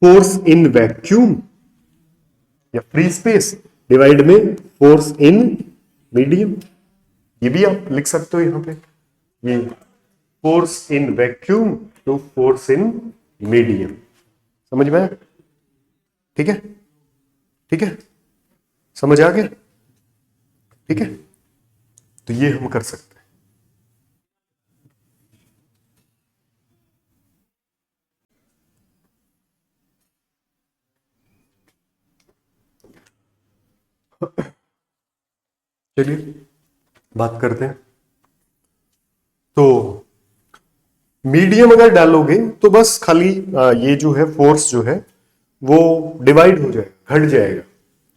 फोर्स इन वैक्यूम या फ्री स्पेस डिवाइड में फोर्स इन मीडियम। ये भी आप लिख सकते हो यहां पे, ये force in vacuum to force in medium. समझ में आया? ठीक है, ठीक है, समझ आ गया? ठीक है, तो ये हम कर सकते हैं। चलिए बात करते हैं। तो मीडियम अगर डालोगे तो बस खाली ये जो है फोर्स जो है वो डिवाइड हो जाएगा, घट जाएगा,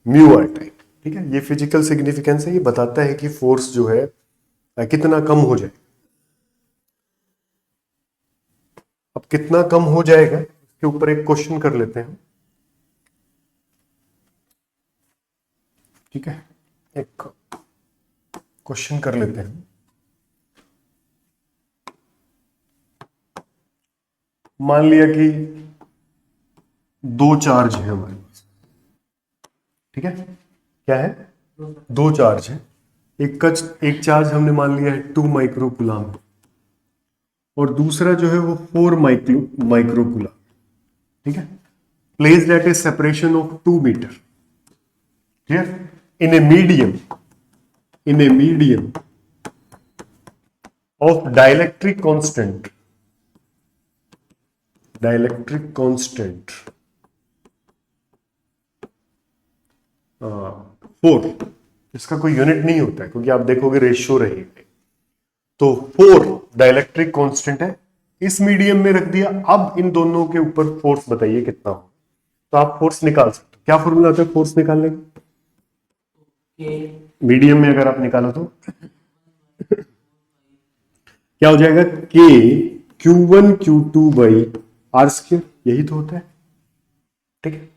म्यू आर टाइप। ठीक है, ये फिजिकल सिग्निफिकेंस है, ये बताता है कि फोर्स जो है कितना कम हो जाए। अब कितना कम हो जाएगा इसके ऊपर एक क्वेश्चन कर लेते हैं। ठीक है, एक क्वेश्चन कर लेते हैं। मान लिया कि दो चार्ज है हमारे पास। ठीक है, क्या है? दो चार्ज है। एक चार्ज हमने मान लिया है 2 माइक्रो कूलम और दूसरा जो है वो 4 माइक्रो कूलम। ठीक है, placed at a separation of 2 metre. Clear? In a medium of dielectric constant 4। इसका कोई यूनिट नहीं होता है क्योंकि आप देखोगे रेशियो रहेगी। तो 4 डाइलेक्ट्रिक कांस्टेंट है, इस मीडियम में रख दिया। अब इन दोनों के ऊपर फोर्स बताइए कितना हो, तो आप फोर्स निकाल सकते हो। क्या फॉर्मूला होता है फोर्स निकालने का? मीडियम में अगर आप निकालो तो क्या हो जाएगा? K Q1 Q2 by are square, यही तो होता है। ठीक है,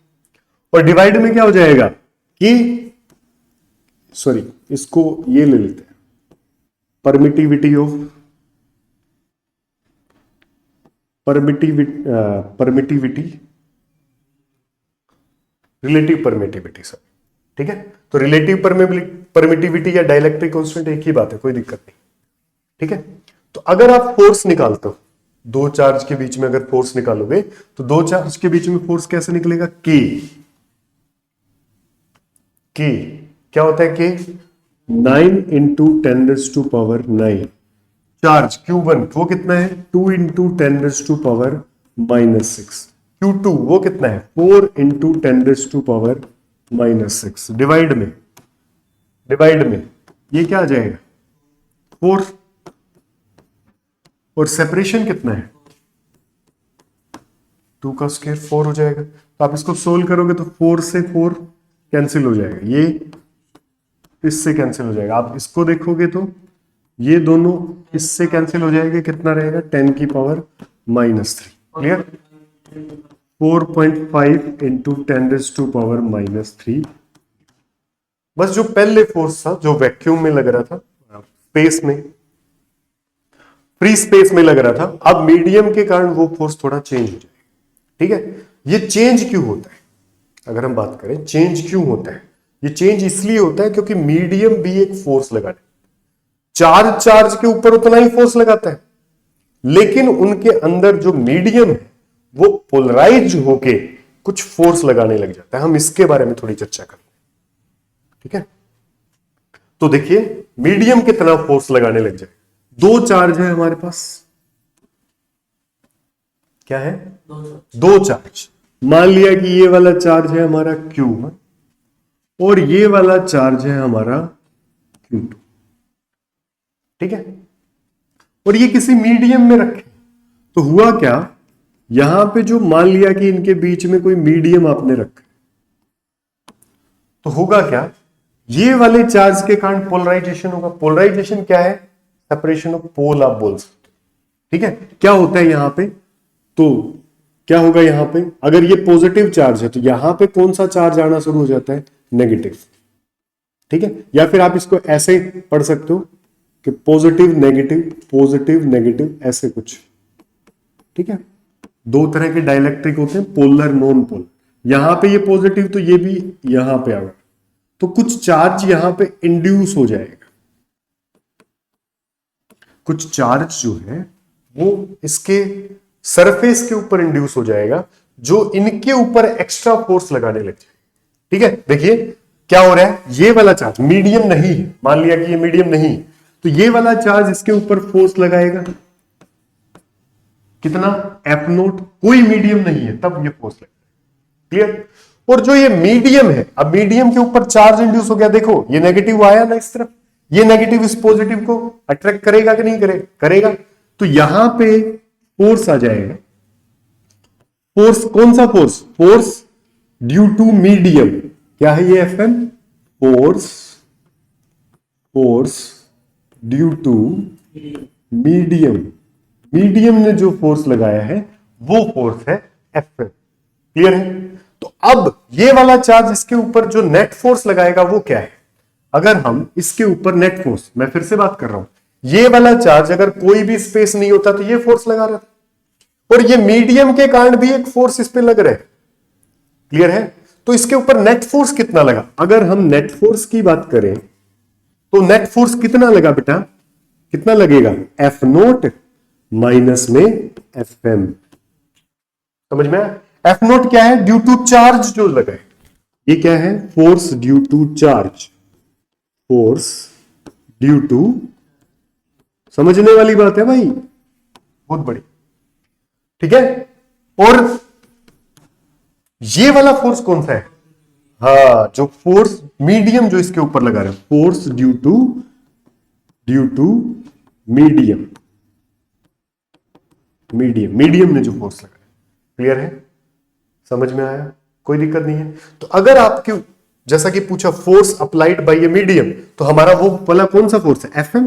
और डिवाइड में क्या हो जाएगा? कि सॉरी, इसको ये ले लेते हैं, परमिटिविटी रिलेटिव परमिटिविटी सर। ठीक है, तो रिलेटिव परमिटिविटी या डाइलेक्ट्रिक कांस्टेंट एक ही बात है, कोई दिक्कत नहीं। ठीक है, तो अगर आप फोर्स निकालते हो, दो चार्ज के बीच में अगर फोर्स निकालोगे तो दो चार्ज के बीच में फोर्स कैसे निकलेगा? के क्या होता है? के 9 इंटू 10⁻⁹ चार्ज Q1 वो कितना है? 2 इंटू 10⁻⁻⁻6। Q2 वो कितना है? 4 इंटू 10⁻⁻6। डिवाइड में ये क्या आ जाएगा? 4। और सेपरेशन कितना है? 2 का स्क्वायर 4 हो जाएगा। तो आप इसको सोल्व करोगे तो 4 से 4 कैंसिल हो जाएगा, ये इससे कैंसिल हो जाएगा। आप इसको देखोगे तो ये दोनों इससे कैंसिल हो जाएंगे। कितना रहेगा? 10⁻⁻3। क्लियर? 4.5 इंटू 10⁻⁻3। बस जो पहले फोर्स था जो वैक्यूम में लग रहा था, स्पेस में, फ्री स्पेस में लग रहा था, अब मीडियम के कारण वो फोर्स थोड़ा चेंज हो जाएगा। ठीक है, ये चेंज क्यों होता है? अगर हम बात करें चेंज क्यों होता है, ये चेंज इसलिए होता है क्योंकि मीडियम भी एक फोर्स लगाता है। चार्ज के ऊपर उतना ही फोर्स लगाता है, लेकिन उनके अंदर जो मीडियम है वो पोलराइज होके कुछ फोर्स लगाने लग जाता है। हम इसके बारे में थोड़ी चर्चा करें। ठीक है, तो देखिए मीडियम कितना फोर्स लगाने लग जाए। दो चार्ज है हमारे पास, क्या है? दो चार्ज। मान लिया कि ये वाला चार्ज है हमारा Q1 और ये वाला चार्ज है हमारा Q2। ठीक है, और ये किसी मीडियम में रखे तो हुआ क्या? यहां पे जो मान लिया कि इनके बीच में कोई मीडियम आपने रखा तो होगा क्या? ये वाले चार्ज के कारण पोलराइजेशन होगा। पोलराइजेशन क्या है? सेपरेशन ऑफ पोल आप बोल सकते हो। ठीक है, क्या होता है यहां पे? तो क्या होगा यहां पे? अगर ये पॉजिटिव चार्ज है तो यहां पे कौन सा चार्ज आना शुरू हो जाता है? नेगेटिव। ठीक है, या फिर आप इसको ऐसे पढ़ सकते हो कि पॉजिटिव नेगेटिव ऐसे कुछ। ठीक है, दो तरह के डाइलेक्ट्रिक होते हैं, पोलर नॉन पोलर। यहां पे ये पॉजिटिव तो ये भी यहां पे आएगा, तो कुछ चार्ज यहां पे इंड्यूस हो जाएगा, कुछ चार्ज जो है वो इसके सरफेस के ऊपर इंड्यूस हो जाएगा, जो इनके ऊपर एक्स्ट्रा फोर्स लगाने लग जाए। ठीक है, देखिए क्या हो रहा है, ये वाला चार्ज मीडियम नहीं है, मान लिया कि ये मीडियम नहीं है, तो ये वाला चार्ज इसके ऊपर फोर्स लगाएगा, कितना, एफ नोट, कोई मीडियम नहीं है तब ये फोर्स लगेगा। क्लियर। और जो ये मीडियम है, अब मीडियम के ऊपर चार्ज इंड्यूस हो गया, देखो ये नेगेटिव आया ना इस तरफ, ये नेगेटिव इस पॉजिटिव को अट्रैक्ट करेगा कि नहीं करेगा, तो यहां पे फोर्स आ जाएगा। फोर्स कौन सा force, force due to medium, क्या है ये F M, force due to medium, medium ने जो फोर्स लगाया है वो फोर्स है एफ एम। क्लियर है। तो अब ये वाला चार्ज इसके ऊपर जो नेट फोर्स लगाएगा वो क्या है, अगर हम इसके ऊपर नेट फोर्स, मैं फिर से बात कर रहा हूं, ये वाला चार्ज अगर कोई भी स्पेस नहीं होता तो ये फोर्स लगा रहा था, और ये मीडियम के कारण भी एक फोर्स इस पे लग रहा है। क्लियर है। तो इसके ऊपर नेट फोर्स कितना लगा, अगर हम नेट फोर्स की बात करें तो नेट फोर्स कितना लगा बेटा, कितना लगेगा, एफ नोट माइनस में एफ एम। समझ में आया। एफ नोट क्या है, ड्यू टू चार्ज जो लगा है, ये क्या है, force due to charge, force due to, समझने वाली बात है भाई, बहुत बड़ी। ठीक है। और ये वाला फोर्स कौन सा है, हाँ जो फोर्स मीडियम जो इसके ऊपर लगा रहा है, force due to medium, medium ने जो फोर्स लगा है। क्लियर है, समझ में आया, कोई दिक्कत नहीं है। तो अगर आपके जैसा कि पूछा force applied bye a medium, तो हमारा वो वाला कौन सा फोर्स है, एफ एम।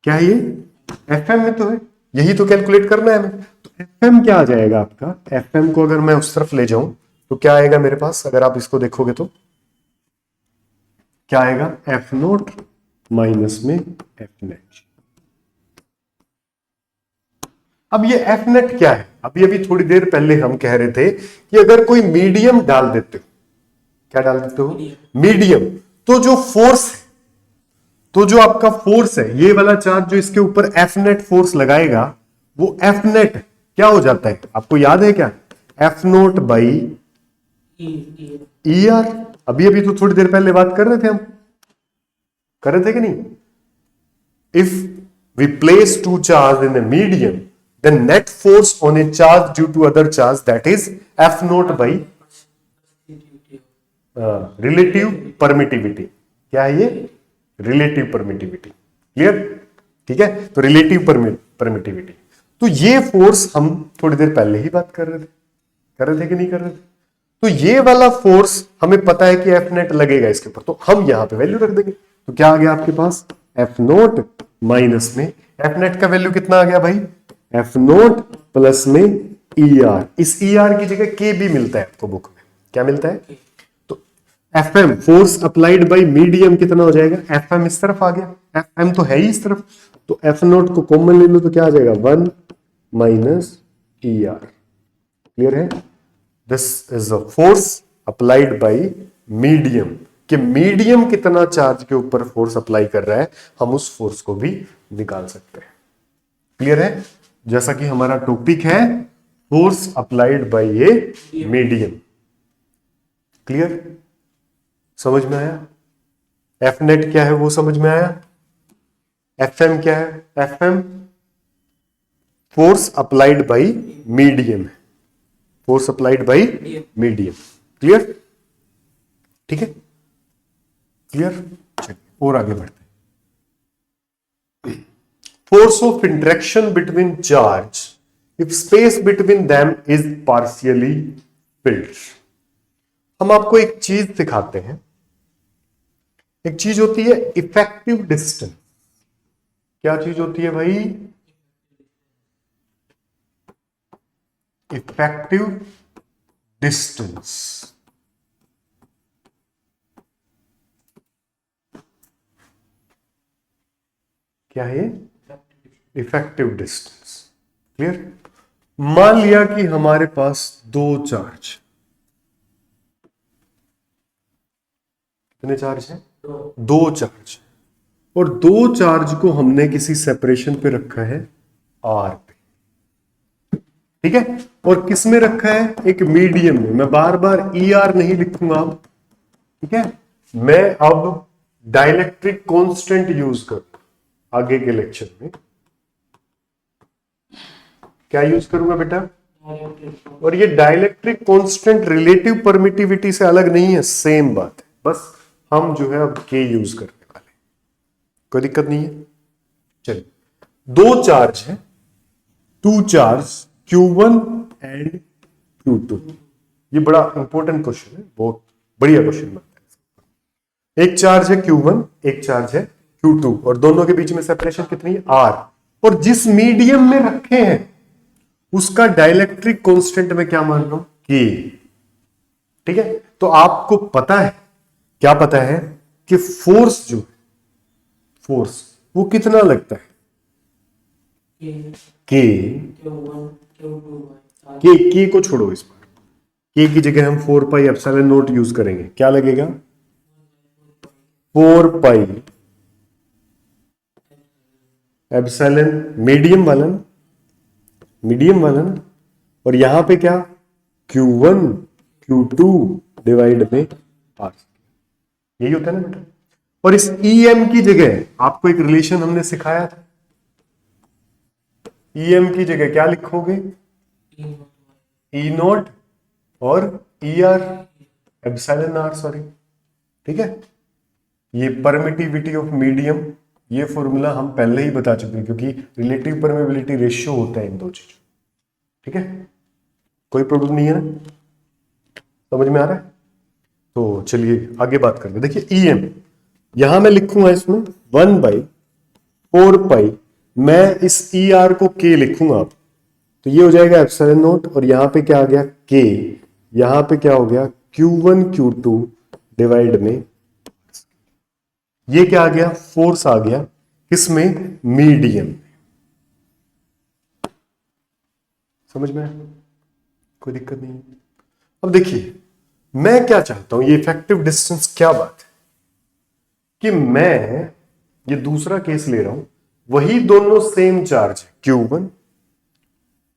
क्या है ये, एफ एम में तो है, यही तो कैलकुलेट करना है हमें। तो एफ एम क्या आ जाएगा आपका, एफ एम को अगर मैं उस तरफ ले जाऊं तो क्या आएगा मेरे पास, अगर आप इसको देखोगे तो क्या आएगा, एफ नोट माइनस में एफ नेट। अब ये एफ नेट क्या है, अभी थोड़ी देर पहले हम कह रहे थे कि अगर कोई मीडियम डाल देते हो, क्या डाल देते हो, मीडियम, तो जो फोर्स है, तो जो आपका फोर्स है, ये वाला चार्ज जो इसके ऊपर एफ नेट फोर्स लगाएगा, वो एफ नेट क्या हो जाता है, आपको याद है क्या, F note by E R. अभी तो थोड़ी देर पहले बात कर रहे थे हम, कर रहे थे कि नहीं, if we place two charge in a medium, then net force on a charge due to other charge, that is F naught by relative permittivity। क्या है ये, relative permittivity। क्लियर, ठीक है। तो relative permittivity, तो ये फोर्स हम थोड़ी देर पहले ही बात कर रहे थे कि नहीं कर रहे थे। तो ये वाला फोर्स हमें पता है कि एफ नेट लगेगा इसके ऊपर, तो हम यहां पे वैल्यू रख देंगे। तो क्या आ गया आपके पास, एफ नोट माइनस में एफ नेट का वैल्यू कितना आ गया भाई, एफ नोट प्लस में ई आर। इस ई आर की जगह के भी मिलता है आपको बुक में, क्या मिलता है, तो F M force applied by medium कितना हो जाएगा, एफ एम इस तरफ आ गया, एफ एम तो है ही इस तरफ, तो एफ नोट को कॉमन ले लो तो क्या आ जाएगा, 1 माइनस ई आर। क्लियर है। This is a force applied by medium, कि मीडियम कितना चार्ज के ऊपर फोर्स अप्लाई कर रहा है, हम उस फोर्स को भी निकाल सकते हैं। क्लियर है। जैसा कि हमारा टॉपिक है force applied bye a medium. Clear, समझ में आया। एफ नेट क्या है वो समझ में आया। एफ एम क्या है, F M force applied by medium है, force applied by medium. Clear, ठीक है, क्लियर। चलिए और आगे बढ़ते हैं। Force of interaction between charge if space between them is partially filled. हम आपको एक चीज दिखाते हैं, एक चीज होती है इफेक्टिव डिस्टेंस। क्या चीज होती है भाई, इफेक्टिव डिस्टेंस। क्या है? Effective distance. क्लियर? मान लिया कि हमारे पास दो चार्ज, कितने चार्ज है? दो चार्ज, और दो चार्ज को हमने किसी सेपरेशन पे रखा है आर पे, ठीक है? और किस में रखा है? एक मीडियम में। मैं बार बार ई आर नहीं लिखूंगा अब, ठीक है? मैं अब डाइलेक्ट्रिक कांस्टेंट यूज करूंगा आगे के लेक्चर में। क्या यूज करूंगा बेटा? और ये डाइलेक्ट्रिक कांस्टेंट रिलेटिव परमिटिविटी से अलग नहीं है, सेम बात है, बस हम जो है अब के यूज करने वाले, कोई दिक्कत नहीं है। चलिए, दो चार्ज है, to charge Q1 and Q2। ये बड़ा इंपॉर्टेंट क्वेश्चन है, बहुत बढ़िया क्वेश्चन बनता है। एक चार्ज है Q1, एक चार्ज है Q2, और दोनों के बीच में सेपरेशन कितनी है? R। और जिस मीडियम में रखे हैं उसका डाइलेक्ट्रिक कांस्टेंट मैं क्या मान रहा हूं? K। ठीक है? तो आपको पता है, क्या पता है कि फोर्स जो है, फोर्स वो कितना लगता है? के को छोड़ो, इस बार के की जगह हम 4 पाई एप्सिलॉन नॉट यूज करेंगे। क्या लगेगा? 4 पाई एप्सिलॉन, मीडियम वाला ना, मीडियम वाला ना, और यहां पे क्या? Q1 Q2 डिवाइड में R। यही होता है ना बेटा? और इस EM की जगह आपको एक रिलेशन हमने सिखाया था, EM की जगह क्या लिखोगे? E नॉट और ER एप्सिलॉन R, सॉरी, ठीक है? ये परमिटिविटी ऑफ मीडियम, ये फॉर्मूला हम पहले ही बता चुके हैं, क्योंकि रिलेटिव परमेबिलिटी रेशियो होता है इन दो चीजों, ठीक है? कोई प्रॉब्लम नहीं है ना? समझ में आ रहा है? तो चलिए आगे बात करते हैं। देखिए EM यहां मैं लिखूंगा इसमें 1/4 पाई, मैं इस ER को K लिखूंगा अब, तो ये हो जाएगा एप्सिलॉन नॉट, और यहां पे क्या आ गया? K। यहां पे क्या हो गया? Q1 Q2 डिवाइड में, ये क्या आ गया? फोर्स आ गया किसमें? मीडियम। समझ में आया? कोई दिक्कत नहीं है। अब देखिए, मैं क्या चाहता हूं, ये इफेक्टिव डिस्टेंस क्या बात है कि मैं ये दूसरा केस ले रहा हूं, वही दोनों सेम चार्ज है Q1,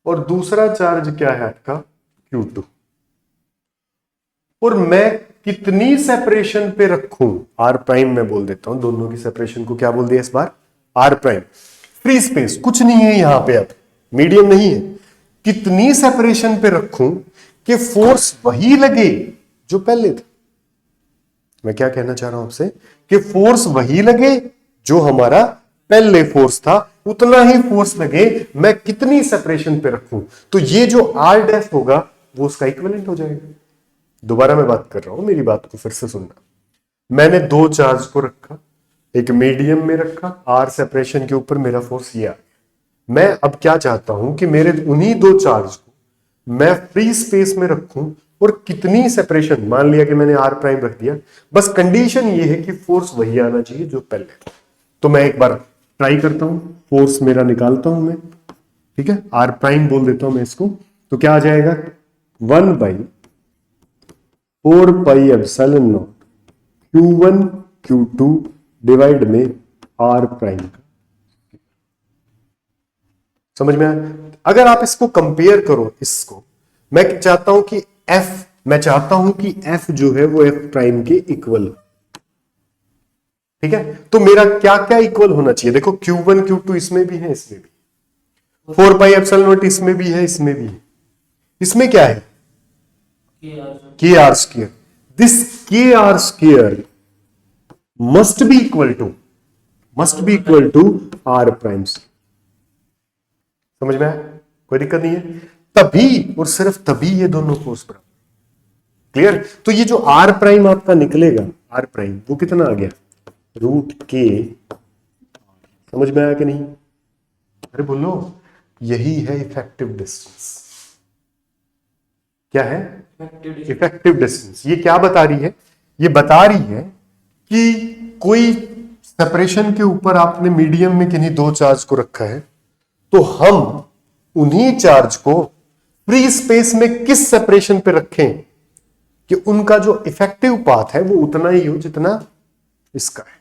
और दूसरा चार्ज क्या है आपका? Q2, और मैं कितनी सेपरेशन पे रखूं? R प्राइम में बोल देता हूं, दोनों की सेपरेशन को क्या बोल दिया इस बार? R prime. फ्री स्पेस कुछ नहीं है यहां पे, अब मीडियम नहीं है। कितनी सेपरेशन पे रखूं कि फोर्स वही लगे जो पहले था? मैं क्या कहना चाह रहा हूं आपसे कि फोर्स वही लगे जो हमारा पहले फोर्स था, उतना ही फोर्स लगे। मैं कितनी सेपरेशन पे रखूं? तो ये जो R डैश होगा वो उसका इक्विवेलेंट हो जाएगा। दोबारा मैं बात कर रहा हूं, मेरी बात को फिर से सुनना। मैंने दो चार्ज को रखा, एक मीडियम में रखा, R सेपरेशन के ऊपर मेरा फोर्स ये आ गया। मैं अब क्या चाहता हूं कि मेरे उन्हीं दो चार्ज को मैं फ्री स्पेस में रखूं, और कितनी सेपरेशन, मान लिया कि मैंने R प्राइम रख दिया, बस कंडीशन ये है कि फोर्स वही आना चाहिए जो पहले था। तो मैं एक बार ट्राई करता हूं, फोर्स मेरा निकालता हूं मैं, ठीक है? R प्राइम बोल देता हूं मैं इसको, तो क्या आ जाएगा? 1/4 pi epsilon not Q1 Q2 divide में R प्राइम। समझ में आया? अगर आप इसको कंपेयर करो, इसको मैं चाहता हूं कि F, मैं चाहता हूं कि F जो है वो F प्राइम के इक्वल, ठीक है? तो मेरा क्या क्या इक्वल होना चाहिए? देखो Q1 Q2 इसमें भी है, इसमें भी, 4 पाई एप्सिलॉन नॉट इसमें भी है, इसमें भी है। इसमें क्या है? KR square. This KR square must be equal to R prime. समझ में आया? कोई दिक्कत नहीं है? तभी और सिर्फ तभी ये दोनों फोर्स बराबर। क्लियर? तो ये जो R प्राइम आपका निकलेगा, R प्राइम वो कितना आ गया? √K। समझ में आया कि नहीं? अरे बोलो, यही है इफेक्टिव डिस्टेंस। क्या है इफेक्टिव डिस्टेंस? ये क्या बता रही है? ये बता रही है कि कोई सेपरेशन के ऊपर आपने मीडियम में किन्हीं दो चार्ज को रखा है, तो हम उन्हीं चार्ज को फ्री स्पेस में किस सेपरेशन पे रखें कि उनका जो इफेक्टिव पाथ है वो उतना ही हो जितना इसका है।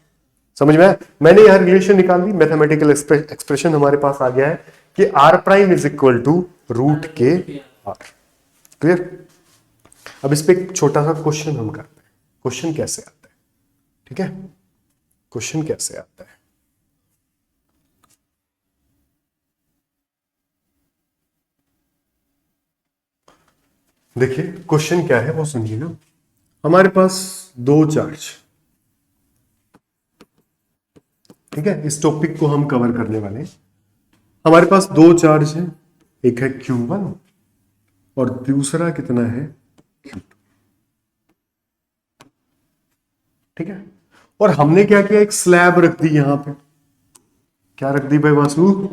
समझ में आया? मैंने यह रिलेशन निकाल दी, मैथमेटिकल एक्सप्रेशन हमारे पास आ गया है कि r prime is equal to root K r। Clear? अब इस पे एक छोटा सा क्वेश्चन हम करते हैं। क्वेश्चन कैसे आता है? ठीक है, क्वेश्चन कैसे आता है? देखिए क्वेश्चन क्या है वो सुनिए ना। हमारे पास दो चार्ज, ठीक है, इस टॉपिक को हम कवर करने वाले हैं। हमारे पास दो चार्ज है, एक है Q1 और दूसरा कितना है Q2। ठीक है, और हमने क्या किया, एक स्लैब रख दी यहां पे। क्या रख दी भाई वासु?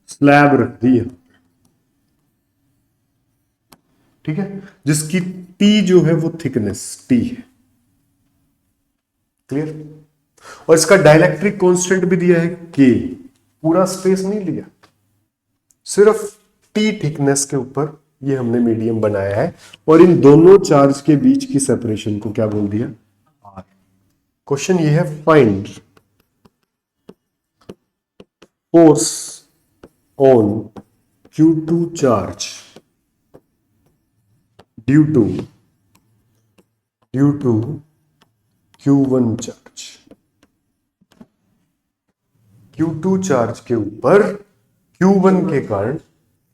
स्लैब रख दी यहां। ठीक है, जिसकी T जो है वो थिकनेस T है। क्लियर? और इसका डाइलेक्ट्रिक कांस्टेंट भी दिया है K। पूरा स्पेस नहीं लिया, सिर्फ T थिकनेस के ऊपर ये हमने मीडियम बनाया है, और इन दोनों चार्ज के बीच की सेपरेशन को क्या बोल दिया? R। क्वेश्चन ये है, find force on Q2 charge due to Q1 charge. Q2 charge के ऊपर Q1 के कारण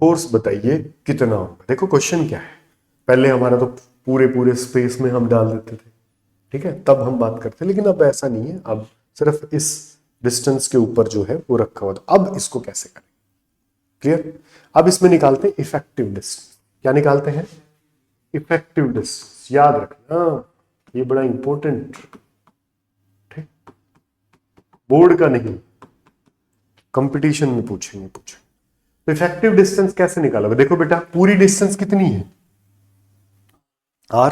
फोर्स बताइए कितना होगा। देखो क्वेश्चन क्या है, पहले हमारा तो पूरे पूरे स्पेस में हम डाल देते थे, ठीक है, तब हम बात करते, लेकिन अब ऐसा नहीं है, अब सिर्फ इस डिस्टेंस के ऊपर जो है वो रखा हुआ। तो अब इसको कैसे करें? क्लियर? अब इसमें निकालते हैं इफेक्टिव डिस्टेंस। क्या निकालते हैं? Effective distance. याद रखना, ये बड़ा इंपॉर्टेंट, ठीक, बोर्ड का नहीं, कंपटीशन में पूछेंगे। तो इफेक्टिव डिस्टेंस कैसे निकालोगे? देखो बेटा, पूरी डिस्टेंस कितनी है? r।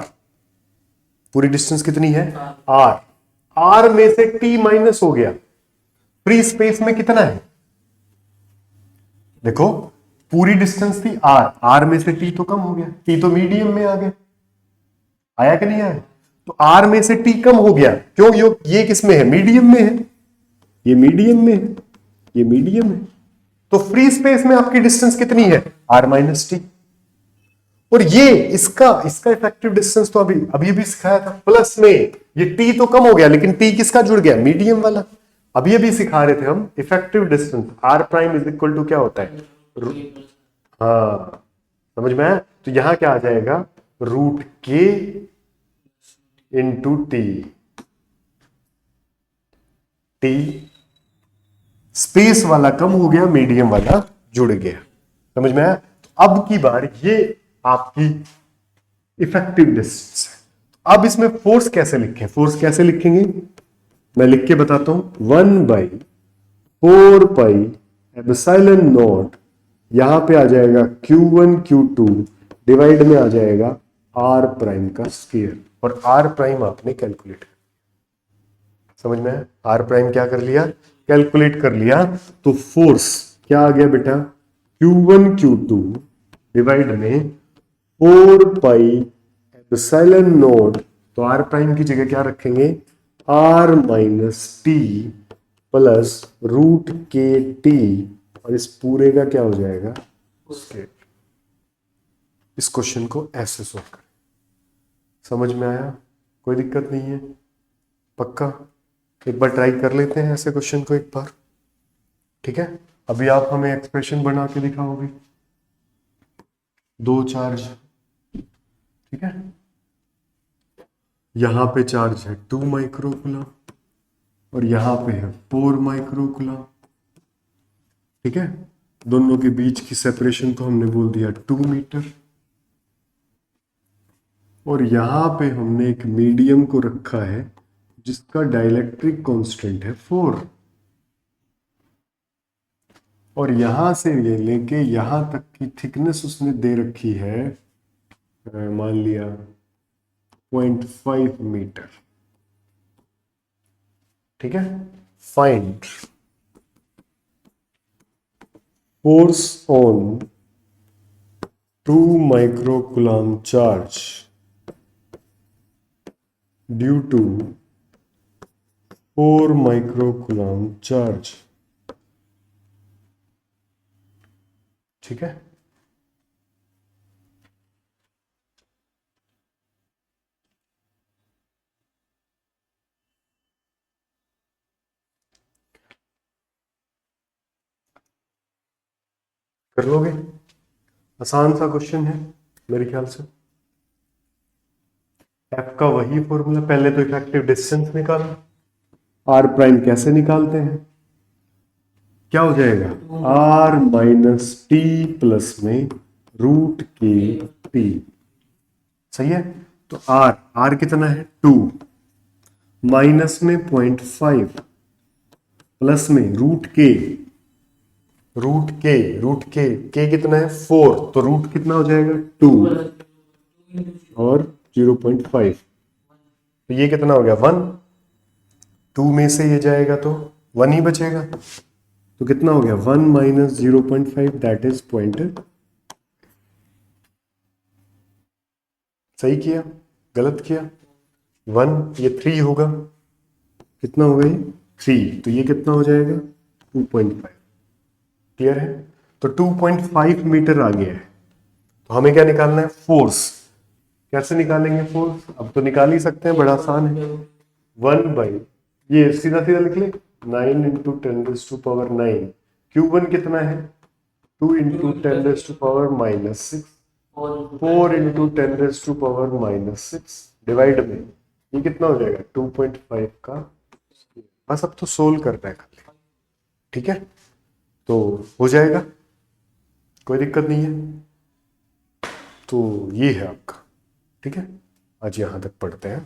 पूरी डिस्टेंस कितनी है? r। r में से t माइनस हो गया, फ्री स्पेस में कितना है? देखो पूरी डिस्टेंस थी r, r में से t तो कम हो गया, t तो मीडियम में आ गया। आया कि नहीं आया? तो r में से t कम हो गया, क्यों? ये किस में है? मीडियम में है। ये मीडियम में है, ये मीडियम है। तो फ्री स्पेस में आपकी डिस्टेंस कितनी है? r minus T. और ये इसका इफेक्टिव डिस्टेंस तो अभी भी सिखाया था, प्लस में ये t तो कम हो गया, लेकिन t किसका जुड़ गया? मीडियम वाला। अभी सिखा रहे थे हम effective distance r prime is equal to क्या होता है? हाँ, समझ में आया? तो यहां क्या आ जाएगा? रूट के इंटू टी। टी स्पेस वाला कम हो गया, मीडियम वाला जुड़ गया। समझ में आया? तो अब की बार ये आपकी इफेक्टिव डिस्टेंस है। अब इसमें फोर्स कैसे लिखें? फोर्स कैसे लिखेंगे मैं लिख के बताता हूं। 1/4 एप्सिलॉन नॉट, यहां पे आ जाएगा Q1 Q2 डिवाइड में आ जाएगा r प्राइम का स्क्वायर, और r प्राइम आपने कैलकुलेट, समझ में? r प्राइम क्या कर लिया? कैलकुलेट कर लिया। तो फोर्स क्या आ गया बेटा? Q1 Q2 डिवाइड में 4 एप्सिलॉन नॉट, तो r प्राइम की जगह क्या रखेंगे? r minus T plus root K T, और इस पूरे का क्या हो जाएगा? स्केल। इस क्वेश्चन को ऐसे सॉल्व करें। समझ में आया? कोई दिक्कत नहीं है? पक्का? एक बार ट्राई कर लेते हैं ऐसे क्वेश्चन को एक बार, ठीक है? अभी आप हमें एक्सप्रेशन बना के दिखाओगे। दो चार्ज, ठीक है, यहां पे चार्ज है 2 माइक्रोकूलम और यहां पे है 4 माइक्रोकूलम, ठीक है। दोनों के बीच की सेपरेशन को हमने बोल दिया 2 मीटर, और यहां पे हमने एक मीडियम को रखा है जिसका डाइलेक्ट्रिक कांस्टेंट है 4, और यहां से ये लेके यहां तक की थिकनेस उसने दे रखी है, मान लिया 0.5 मीटर, ठीक है। Find force on 2 microcoulomb charge due to 4 microcoulomb charge। ठीक है, कर लोगे? आसान सा क्वेश्चन है मेरे ख्याल से। एफ का वही फॉर्मूला, पहले तो इफेक्टिव डिस्टेंस निकालो। आर प्राइम कैसे निकालते हैं? क्या हो जाएगा? आर माइनस टी प्लस में रूट के टी। सही है, तो आर, आर कितना है? 2, माइनस में 0.5, प्लस में रूट के, रूट के कितना है? 4, तो रूट कितना हो जाएगा? 2 और 0.5, तो ये कितना हो गया? 1। 2 में से ये जाएगा तो 1 ही बचेगा, तो कितना हो गया? 1 माइनस 0.5 दैट इज पॉइंट। सही किया, गलत किया? 1, ये 3 होगा, कितना होगा ये? 3, तो ये कितना हो जाएगा? 2.5। क्लियर है? तो 2.5 मीटर आगे है, तो हमें क्या निकालना है? फोर्स। कैसे निकालेंगे फोर्स? अब तो निकाल ही सकते हैं, बड़ा आसान है। 1 बाई, ये सीधा सीधा लिख ले, 9 इंटू 10⁻⁹। Q1 कितना है? 2 इंटू 10⁻⁻6, 4 इंटू 10⁻⁻6 डिवाइड में ये कितना हो जाएगा? 2.5 का। बस अब तो सोल्व करना है खाली। ठीक है, तो हो जाएगा, कोई दिक्कत नहीं है। तो ये है आपका। ठीक है, आज यहां तक पढ़ते हैं।